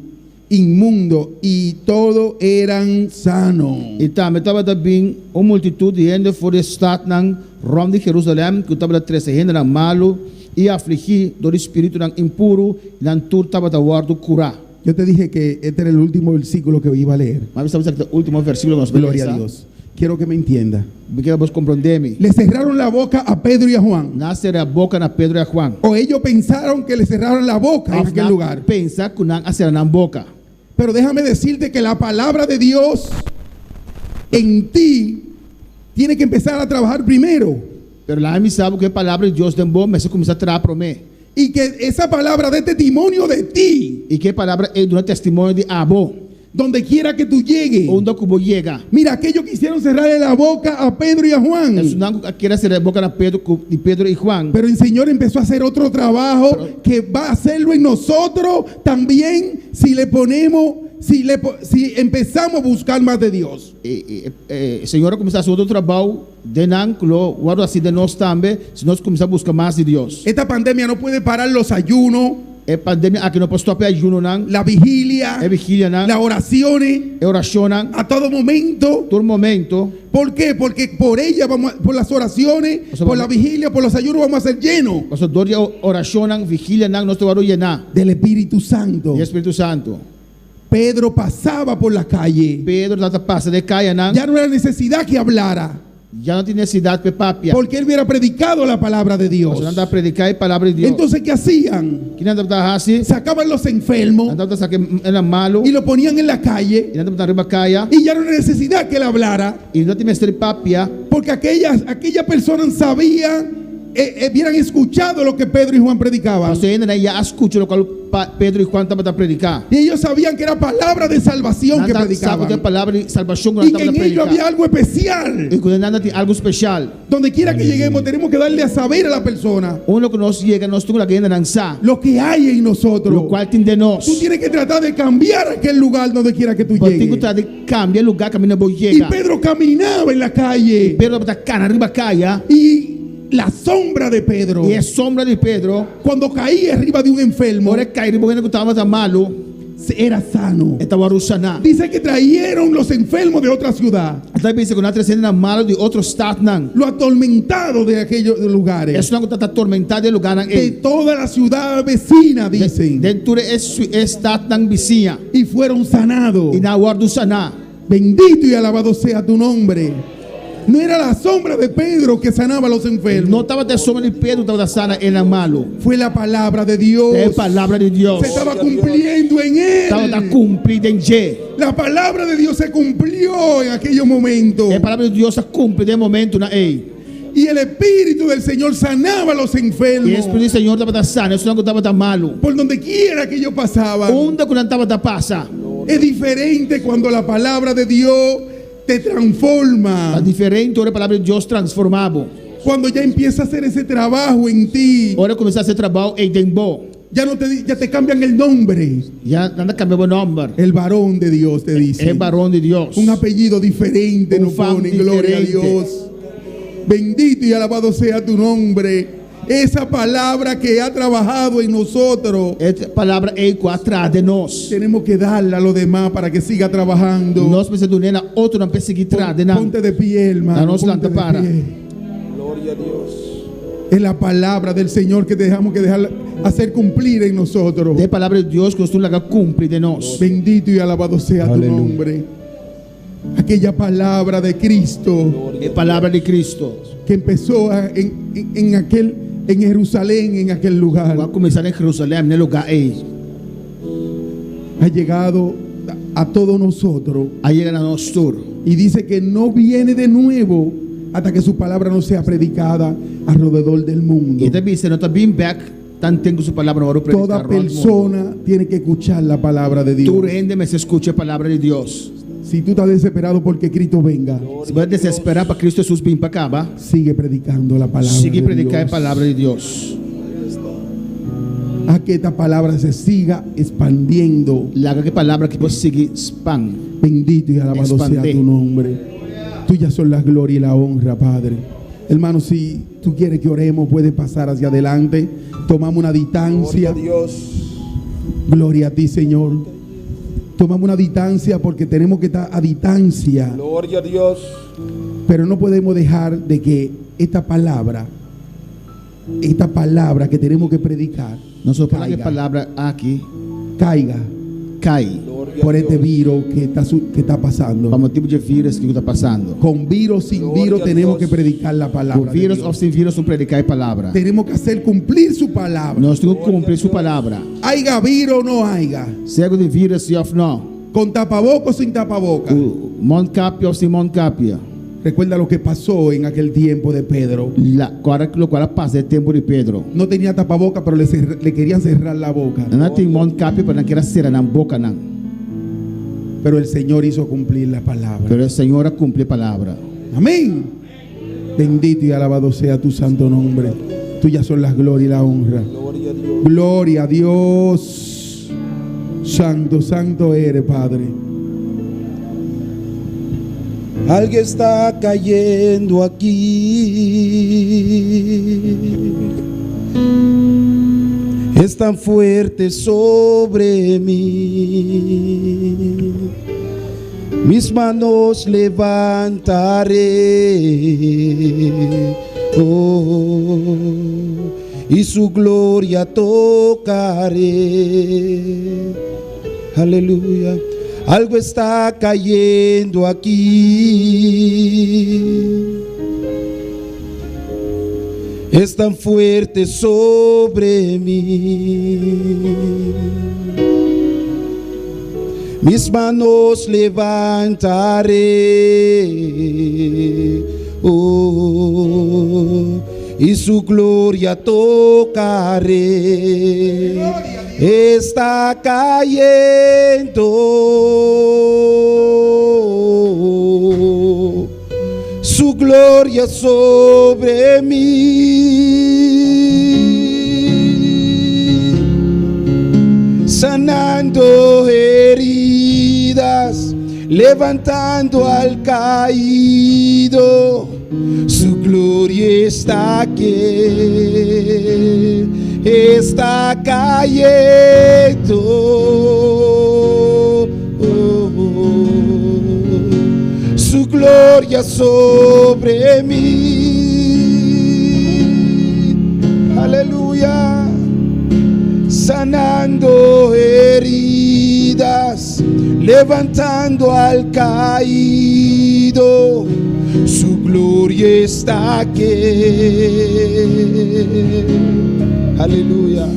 inmundo, y todos eran sanos.
E também estava também uma multitud de gente fora da cidade não rondando Jerusalém, que estava a trazer gente não malo e afligir do espírito não impuro, não tudo estava a guardar curar.
Yo te dije que este era el último versículo que iba a leer.
Mas estamos aqui no último versículo que nos
Gloria a Dios. Quiero que me entienda.
Porque vos compreendemos.
Le cerraron la boca a Pedro y a Juan.
Nasce a boca na Pedro e a Juan.
O ellos pensaron que le cerraron la boca en aquel lugar.
Pensa que não acerta na boca.
Pero déjame decirte que la palabra de Dios en ti tiene que empezar a trabajar primero.
Pero lá me sabe que a palavra de Deus tem bom, mas começa a trabalhar para mim.
Y que esa palabra dé testimonio de ti,
E que a palavra é do testemunho de Abo.
donde quiera que tú llegues.
Onde que vos chega.
Mira, aquellos quisieron cerrarle la boca a Pedro y a Juan.
Isso não quer ser a boca na Pedro e Juan.
Pero el Señor empezó a hacer otro trabajo que va a hacerlo en nosotros también si le ponemos, si empezamos a buscar más de Dios.
O Senhor começar a fazer outro trabalho de não, guarda assim de nós também, se nós começar a buscar mais de Deus.
Esta pandemia no puede parar los ayunos,
É pandemia aqui não pode stopar ayuno não,
la vigilia,
é vigília não,
las oraciones,
é oração não,
a todo momento.
todo momento.
¿Por qué? Porque por ella vamos, por las oraciones,
O sea,
por la vigilia, por los ayunos vamos a ser llenos
Nós dor de oração não, vigília não, nós vamos llenar.
del Espíritu Santo.
E Espírito Santo.
Pedro pasaba por la calle.
Pedro está passa de caia não,
Ya no era necesidad que hablara,
já não tinha necessidade de papia.
porque él hubiera predicado la palabra de Dios.
Você não está a predicar a palavra de Deus.
Entonces, ¿qué hacían?
Que não está assim,
Sacaban los enfermos
não está saque era malo,
y lo ponían en la calle,
e não está arriba caia,
y ya no era necesidad que él hablara,
e não tinha mestre papia,
porque aquellas personas sabían, hubieran escuchado lo que Pedro y Juan predicaban.
você ainda já escuta o qual Pedro e Juan estavam a predicar.
Y ellos sabían que era palabra de salvación que
Sabe
predicaban,
que a palavra de salvação que
y
nós
que en
estamos a
ello había
predicar.
algo especial.
E quando nada tem algo especial,
Donde quiera que lleguemos tenemos que darle a saber a la persona
onde que nós chega, nós temos que ainda lançar,
lo que hay en nosotros.
o qual tem de nós.
Tú tienes que tratar de cambiar aquel lugar donde quiera que tú
Você tem que
llegues.
tratar de cambiar o lugar que a minha boa
Y
chega.
Pedro caminaba en la calle
Pedro está cara arriba caia,
y la sombra de Pedro,
E a sombra de Pedro,
cuando caía arriba de un enfermo,
ora cair porque estava malo,
era sano.
estava rusana.
Dice que trajeron los enfermos de otra ciudad,
Então pensa que nós trazendo na malo de outro estado não.
lo atormentado de aquellos lugares,
Isso não está atormentado de lugar não.
de toda la ciudad vecina, dicen,
Dentro esse estado não vizinha.
y fueron sanados.
E na hora do sanar,
Bendito y alabado sea tu nombre. No era la sombra de Pedro que sanaba a los enfermos,
não estava da sombra de Pedro, estava da sana era malo.
fue la palabra de Dios.
É a palavra de Deus.
Se estaba cumpliendo en
Estava da
él.
cumprida em G.
La palabra de Dios se cumplió en aquellos momentos.
É a palavra de Deus se cumpre de momento na ei.
Y el Espíritu del Señor sanaba a los
E o
enfermos.
Espírito do Senhor estava da sana, isso não estava da malo.
Por donde quiera que ellos pasaban.
Onde quando estava da passa.
Es diferente cuando la palabra de Dios te
A
transforma.
diferente, ora a palavra de Deus transformava.
Cuando ya empieza a hacer ese trabajo en ti.
Ora começar a ser trabalho em Dembo.
Ya te cambian el nombre.
Já nada cambiou o nome.
El varón de Dios te dice.
É varão de Deus.
Un apellido diferente
Un
nos
fan
pone. Gloria a
diferente.
Dios. Bendito y alabado sea tu nombre. Esa palabra que ha trabajado en nosotros,
Essa palavra é atrás de nós.
tenemos que darla a los demás para que siga trabajando.
Nós precisamos de nena, outro não perseguir atrás de nós.
Ponte de pie, hermano.
No nos
ponte de
para.
pie. Es la palabra del Señor que dejamos que dejar hacer cumplir en nosotros.
É a palavra de Deus que costuma cumprir de nós.
Bendito y alabado sea tu nombre. Aquella palabra de Cristo
É a palavra de Cristo.
que empezó en Jerusalén, en aquel lugar,
Vai começar em Jerusalém, no lugar aí.
ha llegado a todos nosotros
Aí chega na nossa tour.
y dice que no viene de nuevo hasta que su palabra no sea predicada alrededor del mundo.
E também se não está bem back, tanto tem que sua palavra não vai
Toda persona tiene que escuchar la palabra de
Tu
Dios.
rende, mas escute a palavra de Deus.
Si tú estás desesperado porque Cristo venga,
Se vai desesperar para Cristo Jesus vir para cá, vá.
sigue predicando la palabra
Sigue
de
predicar a
Dios.
palavra de Deus.
A que esta palabra se siga expandiendo.
Laga que palavra que pode seguir spam.
Bendito y alabado sea
Expande.
tu nombre. Tuyas son la gloria y la honra, Padre. Hermano, si tú quieres que oremos, puedes pasar hacia adelante. Tomamos una distancia. Gloria a ti, Señor. Tomamos una distancia porque tenemos que estar a distancia.
Gloria a Dios.
Pero no podemos dejar de que esta palabra que tenemos que predicar,
Não só falar que
caiga,
palavra aqui
caiga
cai.
por este virus que está pasando.
Para o tipo de vírus que está passando.
Con virus, sin
Gloria
virus,
a
tenemos
Dios.
que predicar la
Com
palabra de
vírus
Dios.
ou sem vírus, não predicar a palavra.
Tenemos que hacer cumplir su palabra.
Nós temos que cumprir sua palavra.
Haiga virus o no haiga.
Cego de vírus, sim ou não.
Con tapaboca o sin tapaboca.
O moncapia ou sem moncapia.
Recuerda lo que pasó en aquel tiempo de Pedro.
Lo qual passa é tempo de Pedro.
No tenía tapaboca, pero le querían cerrar la boca.
Não tem moncapia para não querer ser na boca, não.
Pero el Señor hizo cumplir la palabra.
Pero o Senhor cumpre a palavra.
Amén. Bendito y alabado sea tu santo nombre. Tuyas son las glorias y la honra.
Gloria a Dios.
Gloria a Dios. Santo, santo eres, Padre.
Alguien está cayendo aquí. Es tan fuerte sobre mí. Mis manos levantaré. Oh, y su gloria tocaré. Aleluya. Algo está cayendo aquí. Es tan fuerte sobre mí. Mis manos levantaré. Oh, y su gloria tocaré. Está cayendo su gloria sobre mí, sanando heridas, levantando al caído. Su gloria está aquí, está cayendo. Su gloria sobre mí. Aleluya. Sanando heridas, levantando al caído. Su gloria está aquí. Aleluya.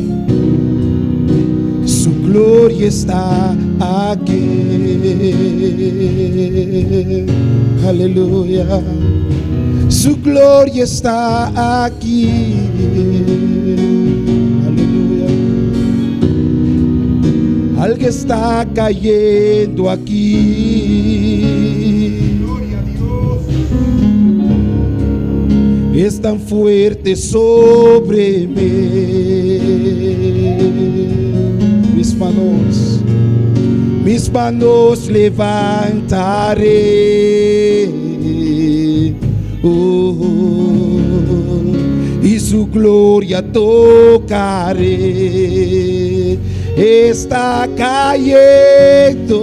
Su gloria está aquí. Aleluya. Su gloria está aquí. Aleluya. Algo está cayendo aquí.
Gloria a Dios.
Es tan fuerte sobre mí. Mis manos levantaré, y su gloria tocaré. Está cayendo,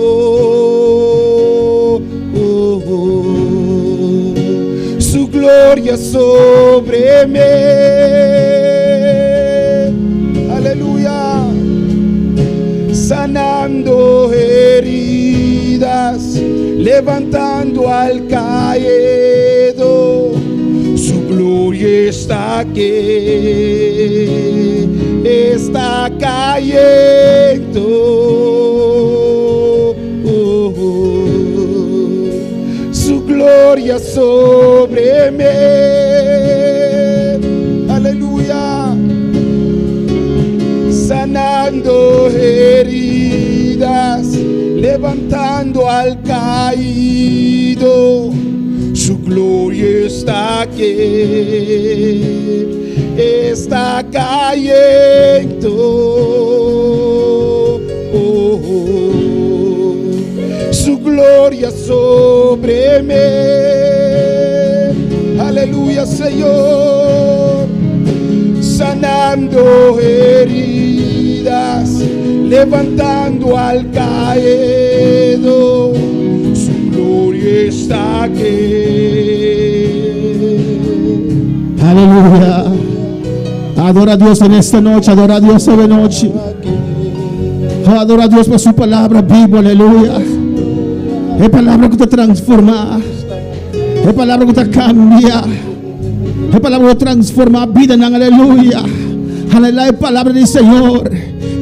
su gloria sobre mí. Aleluya. Sanando heridas, levantando al caído. Su gloria está aquí, está cayendo. Su gloria sobre mí. Aleluya. Sanando heridas, levantando al caído. Su gloria está aquí, está cayendo. Su gloria sobre mí. Aleluya, Señor. Sanando heridas, levantando al caído. Su gloria está aquí.
Aleluya. Adora a Dios en esta noche, adora a Dios esta noche. Adora a Dios por su palabra viva, aleluya. Es palabra que te transforma, es palabra que te cambia, es palabra que transforma vida, aleluya. Aleluya, es palabra del Señor.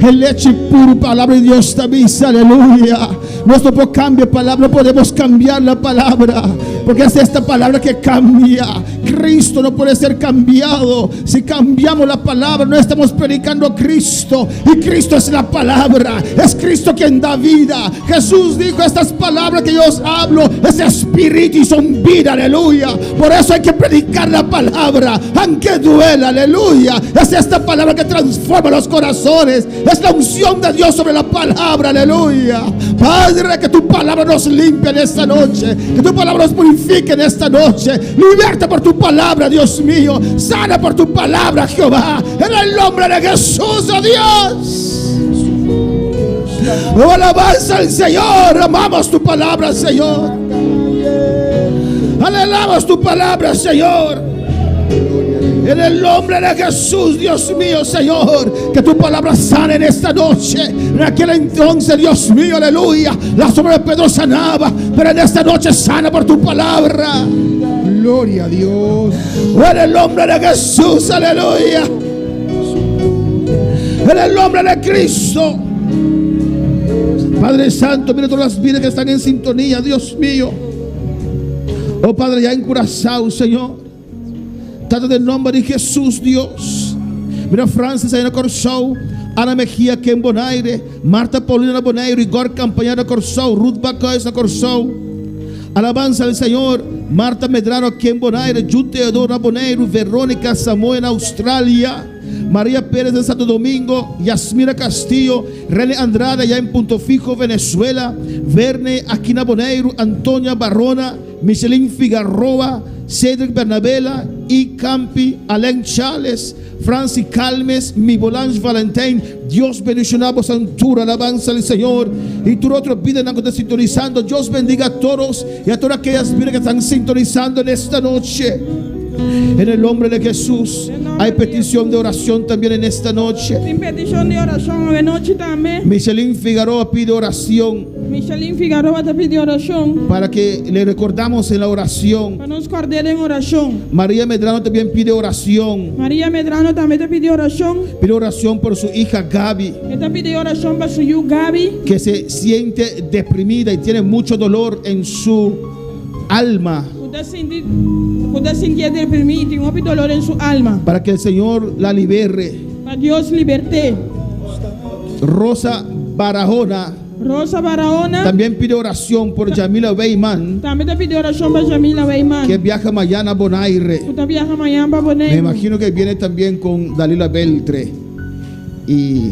El leche puro, palabra de Dios también, aleluya. Nuestro por cambio palabra, podemos cambiar la palabra, porque es esta palabra que cambia. Cristo no puede ser cambiado. Si cambiamos la palabra, no estamos predicando a Cristo, y Cristo es la palabra, es Cristo quien da vida. Jesús dijo: estas palabras que yo os hablo es espíritu y son vida, aleluya. Por eso hay que predicar la palabra, aunque duela, aleluya. Es esta palabra que transforma los corazones, es la unción de Dios sobre la palabra, aleluya. Padre, que tu palabra nos limpie en esta noche, que tu palabra nos purifique en esta noche. Liberta por tu palabra, Dios mío. Sana por tu palabra, Jehová, en el nombre de Jesús, oh Dios. Oh, alabanza al Señor. Amamos tu palabra, Señor. Alabamos tu palabra, Señor. En el nombre de Jesús, Dios mío, Señor, que tu palabra sane en esta noche. En aquel entonces, Dios mío, aleluya, la sombra de Pedro sanaba, pero en esta noche sana por tu palabra.
Gloria a Dios.
En el nombre de Jesús, aleluya. En el nombre de Cristo. Padre Santo, mira todas las vidas que están en sintonía, Dios mío. Oh Padre, ya en Curazao, Señor. Tanto del nombre de Jesús, Dios. Mira Francis ahí en Corzao, Ana Mejía aquí en Bonaire, Marta Paulina en Bonaire, Igor Campañano en Corzao, Ruth Bacoes en Corzao. Alabanza al Señor. Marta Medrano aquí en Bonaire, Jude Teodoro en Bonaire, Verónica Samoa en Australia, María Pérez en Santo Domingo, Yasmira Castillo, René Andrade allá en Punto Fijo, Venezuela, Verne aquí en Bonaire, Antonia Barrona, Michelin Figarroa, Cedric Bernabela, I. Campi, Alain Charles, Francis Calmes, mi Bolange Valentín. Dios bendiga a Santura, alabanza al Señor. Y tú otros vidas que están sintonizando. Dios bendiga a todos y a todas aquellas vidas que están sintonizando en esta noche. En el nombre de Jesús. Hay petición de oración también en esta noche.
Sin petición de oración de noche también.
Michelin Figueroa pide oración
Michelin Figueroa te pide oración.
para que le recordamos en la oración.
Para nos acordar en oración.
María Medrano también pide oración.
María Medrano también te pide oración.
Pide oración por su hija Gaby,
Esta pide oración para su hija Gaby.
que se siente deprimida y tiene mucho dolor en su alma.
Usted siente deprimido y un dolor en su alma.
Para que el Señor la libere.
Para Dios liberte.
Rosa Barahona
Rosa Barahona
también pide oración por Yamila Beyman,
también te pide oración para Yamila Beyman.
que viaja mañana a Bonaire.
Usted viaja mañana para Bonaire.
Me imagino que viene también con Dalila Beltre y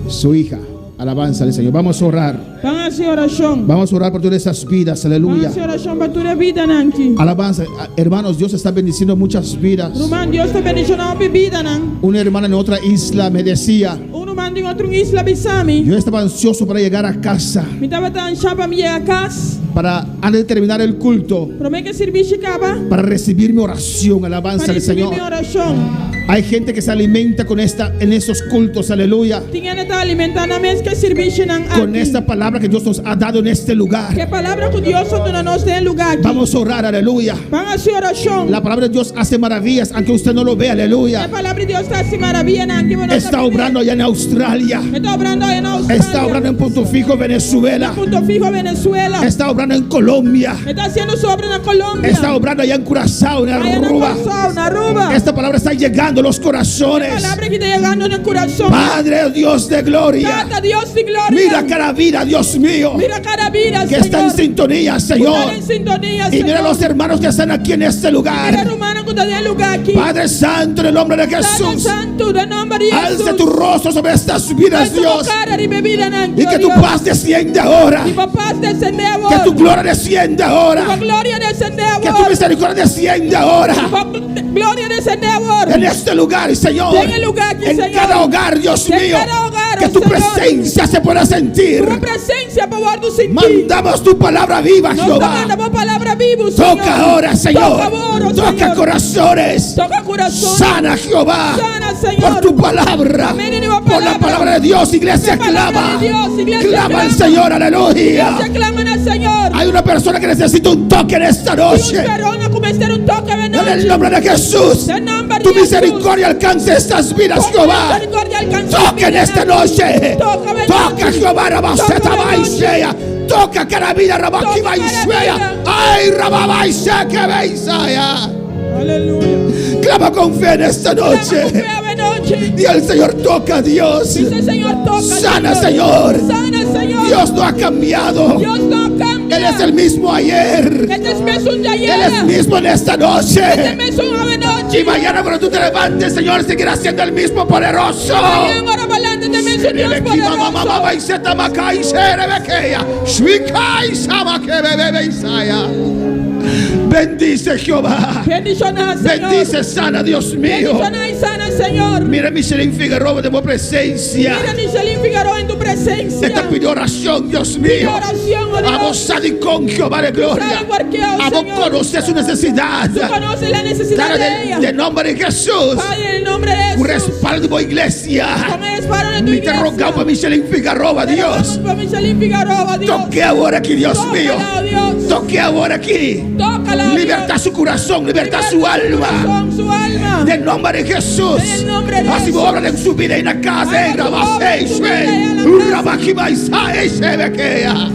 su hija. Alabanza al Señor. Vamos a orar.
Van a hacer oración.
Vamos a orar por todas esas vidas.
Van a
Aleluya.
hacer oración para tu vida, Nanki.
Alabanza. Hermanos, Dios está bendiciendo muchas vidas.
Rumán, Dios te bendicionó mi vida, Nan.
Una hermana en otra isla me decía:
Uno manda en otra isla bisami.
yo estaba ansioso para llegar a casa,
Mi estaba tan chapa mi llega a casa.
para antes de terminar el culto,
Pero me que servir acaba.
para recibir mi oración. Alabanza
Para
al
recibir
Señor.
mi oración.
Hay gente que se alimenta con en esos cultos. Aleluya.
Tiene que alimentar a mes que servir
Con esta palabra que Dios nos ha dado en este lugar.
¿Qué palabra que Dios no nos dé lugar?
Vamos a orar. Aleluya.
Van a hacer oración.
La palabra de Dios hace maravillas, aunque usted no lo vea.
La
Aleluya.
palabra de Dios está así maravilla, Nan.
Está obrando allá en Australia.
Está obrando en Australia.
Está obrando en Punto Fijo, Venezuela.
Punto Fijo, Venezuela.
Está obrando en Colombia.
Está haciendo su obra en Colombia.
Está obrando allá en Curazao, en
Allá en
Aruba.
Curazao, en Aruba.
Esta palabra está llegando a los corazones.
Palabra que está llegando en el corazón.
Padre Dios de gloria.
Tata Dios de gloria.
Mira cada vida, Dios mío,
Mira cada vida,
que
Señor.
está en sintonía, Señor.
Están en sintonía,
Y mira
Señor.
los hermanos que están aquí en este
Mira,
lugar.
hermano, que está en el lugar aquí.
Padre Santo, en el nombre de
Padre
Jesús,
Santo, en el nombre de Jesús.
alza tu rostro sobre estas vidas,
Alza tu
Dios.
cara y bebida, Nan,
Y que tu
Dios.
paz descienda ahora.
Y papá descende
Que
ahora.
tu gloria descienda
Tu
ahora.
gloria descende
Que tu
ahora.
misericordia descienda ahora.
Tu gloria descende ahora.
En este lugar, Señor.
En el lugar aquí,
En
Señor.
cada hogar, Dios
En
mío.
cada hogar,
Que tu
Señor.
presencia se pueda sentir.
Tu presencia, por favor, tu sentir.
Mandamos tu palabra viva,
Nos
Jehová.
mandamos palabra viva, Señor.
Toca ahora, Señor.
Toca ahora,
Toca
Señor.
corazones.
Toca corazón.
Sana, Jehová.
Sana, Señor.
Por tu palabra.
Amén, en tu
Por la palabra de Dios, iglesia,
La palabra
clama.
de Dios, iglesia,
Clama al
clama.
Señor, aleluya.
Se claman al Señor.
Hay una persona que necesita un toque en esta
Y
noche.
un perón começar un toque de
En
noche.
el nombre de Jesús.
En nombre de
Tu
Jesús.
misericordia alcance estas vidas,
Tu
Jehová.
misericordia alcanza
Toca en
mi
esta
vida.
noche.
Toca de
Toca,
noche.
Jehová, Rabaceta
Toca de
Baisea. Toca cada vida, Rabaki
Toca cada
Baisea.
vida.
Ay, Rababaisea que Baisea.
Aleluya.
Clama con fe en esta
Clama con
noche.
fe de noche.
Y el Señor toca, Dios.
Dice el Señor, toca.
Sana, Señor.
Sana, Señor.
Dios no ha cambiado.
Dios no cambia.
Él es el mismo ayer.
Este es mes un de ayer.
Él es mismo en esta
Este
noche.
mes un de noche.
Y mañana cuando tú te levantes, Señor, seguirá siendo el mismo poderoso.
Mañana ahora para adelante este mes un Dios poderoso.
Bendice Jehová.
Bendición al Señor.
Bendice, sana, Dios mío.
Bendición y sana, Señor.
Mira, Michelin Figueroa de tu presencia.
Mira, Michelin Figueroa en tu presencia.
Esta pidió oración, Dios mío.
oración, oh Dios.
Vamos con Jehová de gloria.
Sabe por qué, oh
Vamos
Señor.
conocer su necesidad.
Tú conoces la necesidad
Dale
de ella.
de nombre de Jesús.
Padre, en el nombre de
Un
Jesús.
respaldo, iglesia.
Con el respaldo de tu
Me te
iglesia.
rogamos, Michelin Figueroa,
Te
Dios.
rogamos por Michelin Figueroa, Dios.
Toque ahora aquí, Dios mío.
Tócala, oh Dios.
Toque ahora aquí.
Tócala, oh
Liberta
Dios.
su corazón, liberta
Liberta
su alma.
corazón, su alma.
En el nombre de Jesús.
En el nombre de
Así
Jesús.
obra en su vida en la casa.
Haga
En
tu obra en su vida y en la casa.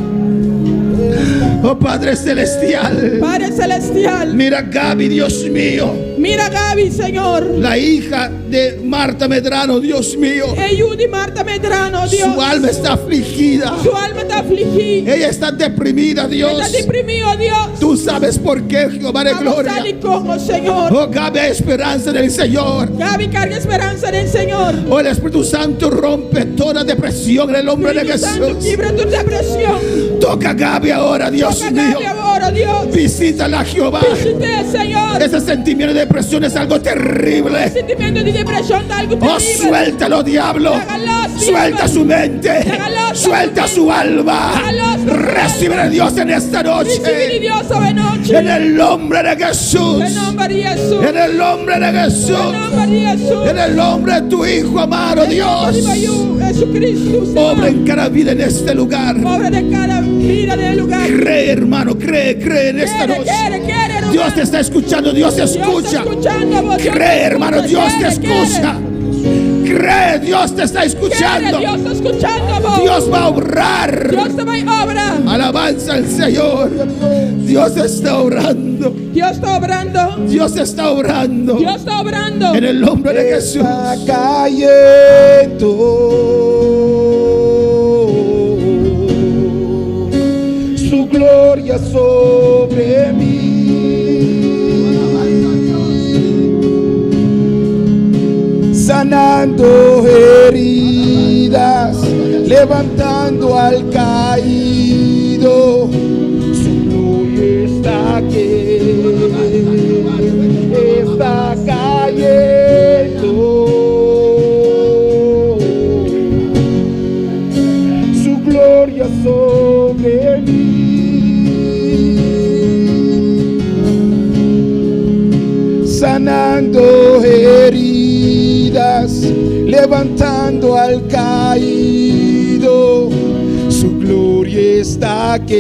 Oh Padre Celestial.
Padre Celestial.
Mira Gaby, Dios mío.
Mira Gaby, Señor.
La hija de Marta Medrano, Dios mío.
Judy Marta Medrano, Dios.
Su alma está afligida.
Su alma está afligida.
Ella está deprimida, Dios.
Está deprimido, Dios.
Tú sabes por qué, Jehová de
Vamos a
gloria.
salir como Señor.
Oh Gaby, hay esperanza del Señor.
Gaby carga esperanza del Señor.
Oh, el Espíritu Santo rompe toda depresión en el nombre de
Espíritu Santo,
Jesús.
libra tu depresión.
Toca a Gaby ahora, Dios
Toca
mío.
Gaby ahora, ahora, Dios.
Visítala, Jehová.
Visite, Señor.
Ese sentimiento de depresión es algo terrible.
El sentimiento de depresión es algo
Oh,
terrible.
suéltalo, diablo.
Hágalo,
Suelta su mente.
Hágalo,
Suelta su alma.
Hágalo,
Recibe a Dios en esta
Recibe
noche.
Dios hoy noche.
En el nombre de Jesús.
En nombre de Jesús.
En el nombre de Jesús.
En nombre de Jesús.
En el nombre de tu Hijo amado, Dios.
Jesucristo,
Obra
Señor.
en cada vida en este lugar.
Obra de cada vida del lugar.
Cree, hermano, cree en esta noche.
Quiere, hermano.
Dios te está escuchando, Dios te
Dios está
escucha.
escuchando, vos. Dios
Cree,
te
hermano,
escucha.
Dios te
Quiere.
escucha. Cree, Dios te está
Quiere,
escuchando.
Dios está escuchando, vos.
Dios va a obrar.
Dios te va a obrar.
Alabanza al Señor. Dios está obrando.
Dios está obrando.
Dios está obrando.
Dios está obrando.
En el nombre de Jesús.
Está cayendo su gloria sobre mí. Sanando heridas, levantando al caído. Su gloria está aquí, está cayendo. Su gloria sobre mí. Sanando heridas, levantando al caído, su gloria está aquí.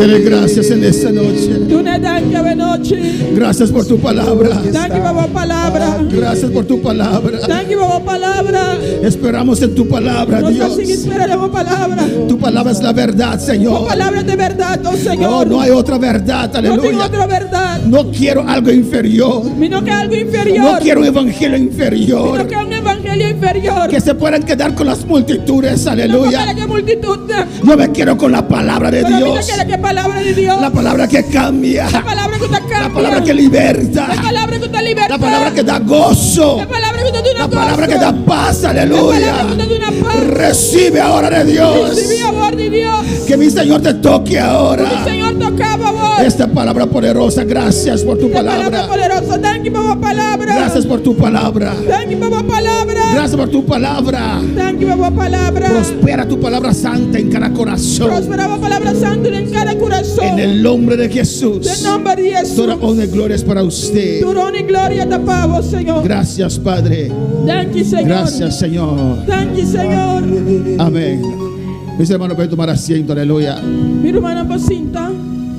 Dele gracias en esta noche.
Tu ne danke ve noche.
Gracias por tu palabra.
Danke por palabra.
Gracias por tu palabra.
Danke por palabra.
Esperamos en tu palabra,
Nos
Dios.
hacen esperar la palabra.
Tu palabra es la verdad,
Tu
Señor.
palabra de verdad, oh
No,
Señor.
no hay otra verdad,
No tengo
aleluya.
otra verdad.
No quiero algo inferior.
Sino que algo
No
inferior.
quiero un evangelio
Sino
inferior.
que un evangelio inferior.
Que se puedan quedar con las multitudes,
No
aleluya.
para que multitud.
Yo me quiero con la palabra de
Pero mira
Dios.
que palabra de Dios.
La palabra que cambia.
La palabra que te cambia.
La palabra que liberta.
La palabra que te liberta.
La palabra que da gozo.
La palabra que te da una
La palabra
gozo.
que da paz,
La
aleluya.
palabra que te da una paz.
Recibe ahora de Dios.
Recibí amor de Dios.
Que mi Señor te toque
Mi
ahora.
Señor tocaba vos.
Esta palabra poderosa, gracias por tu
Esta palabra
palabra.
poderosa. Danke por palabra.
Gracias por tu palabra.
Danke por palabra.
Gracias por tu palabra.
Danke por palabra.
Prospera tu palabra santa en cada corazón.
Prospera por palabra santa en cada corazón.
En el nombre de Jesús.
En nombre de Jesús.
Toda honra y gloria es para usted.
Tu honra y gloria te pago, Señor.
Gracias, Padre.
Danke, Señor.
Gracias, Señor.
Danke, Señor.
Amén. Mis hermanos, pueden tomar asiento, aleluya.
Mi hermana Pacinta.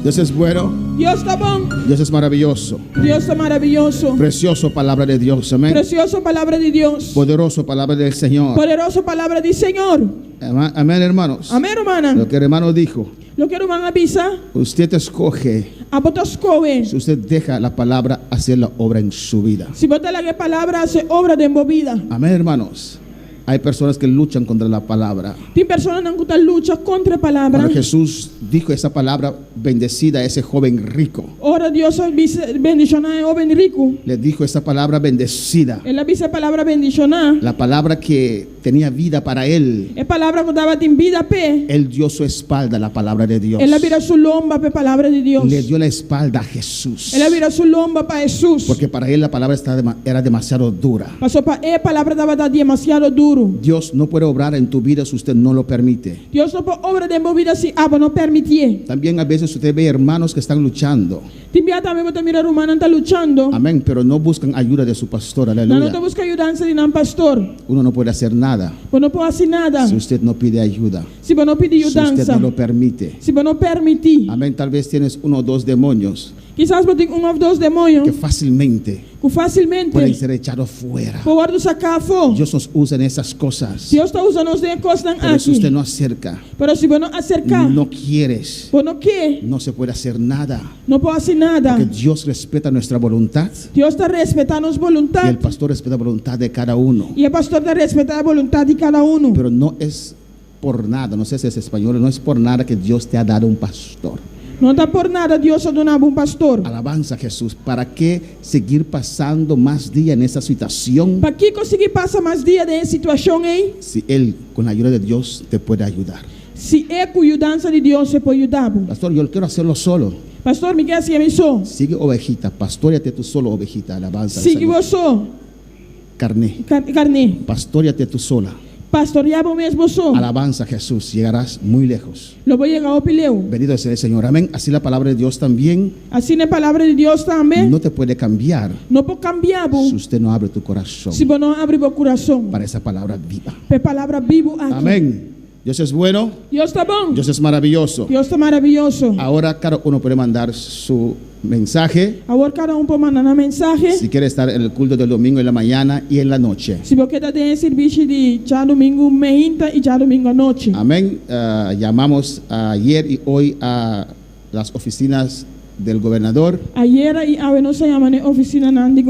Dios es bueno.
Dios está bon.
Dios es maravilloso.
Dios está maravilloso.
Precioso palabra de Dios. Amén.
Precioso palabra de Dios.
Poderoso palabra del Señor.
Poderoso palabra del Señor.
Amén, hermanos.
Amén, hermana.
Lo que el hermano dijo.
Lo que hermana avisa.
Usted escoge.
A votos coven.
Si usted deja la palabra hacer la obra en su vida.
Si vota la palabra hace obra de movida.
Amén, hermanos. Hay personas que luchan contra la palabra.
Hay personas que luchan contra la palabra.
Cuando Jesús dijo esa palabra bendecida a ese joven rico,
Ahora Dios bendicionar a joven rico.
le dijo esa palabra bendecida.
Él avisa palabra bendicionar.
La palabra que tenía vida para él.
Es palabra que daba en vida pe.
Él dio su espalda a la palabra de Dios.
Él vira su lomba pe palabra de Dios.
Le dio la espalda a Jesús.
Él vira su lomba para Jesús.
Porque para él la palabra era demasiado dura.
Pasó para él palabra daba demasiado duro.
Dios no puede obrar en tu vida si usted no lo permite.
Dios no puede obra de movida si Abba no permitir.
También a veces usted ve hermanos que están luchando.
Timbia también vos mira rumana está luchando.
Amén, pero no buscan ayuda de su pastor.
No te
Aleluya.
busca ayudanza de un pastor.
Uno no puede hacer nada
Vos no puede hacer nada.
si usted no pide ayuda.
Si vos no pide
Si usted
ayudanza.
no lo permite.
Si vos no permitís.
Amén, tal vez tienes uno o dos demonios
Quizás vos tenés uno o dos demonios.
que fácilmente
Que fácilmente.
pueden ser echados fuera.
Por guardo sacar fo.
Dios nos usa en esas cosas.
Dios está usando de cosas
Pero si
aquí.
usted no acerca,
Pero si vos no acercar.
no quieres,
Vos no quieres.
no se puede hacer nada.
No puedo hacer nada.
Porque Dios respeta nuestra voluntad
Dios está respetando nuestra
y
voluntad.
el pastor respeta la voluntad de cada uno.
Y el pastor está respetando la voluntad de cada uno.
Pero no es por nada, no sé si es español, no es por nada que Dios te ha dado un pastor.
No está por nada Dios ha donado un pastor.
Alabanza a Jesús. ¿Para qué seguir pasando más días en esa situación
¿Para qué conseguir pasar más días de situación ahí?
si Él con la ayuda de Dios te puede ayudar?
Si é cuidança de Deus, você pode ajudar.
Pastor, yo quiero hacerlo solo.
Pastor, me quer assim, abençoe.
Sigue ovejita, pastoreate tú solo ovejita, alabanza al
Siga
Señor.
você,
Carne,
carne.
pastoreate tú sola.
Pastoreava mesmo você.
Alabanza a Jesús, llegarás muy lejos.
Lo vou chegar ao pileu.
Bendito sea el Señor, amén. Así la palabra de Dios también
Assim na palavra de Deus também.
no te puede cambiar
Não pode cambiar,
si usted no abre tu corazón
se você não abre o coração.
para esa palabra viva.
A palavra viva aqui.
Amén. Dios es bueno,
Deus está bom.
Dios es maravilloso.
Deus está maravilhoso.
Ahora cada uno puede mandar su mensaje.
Agora cada pode mandar uma mensagem.
Si quiere estar en el culto del domingo en la mañana y en la noche.
Se você quer ter serviço de já domingo meia e já domingo à noite.
Amén. Llamamos ayer y hoy a las oficinas del gobernador.
Ayer e hoje nós chamamos na oficina de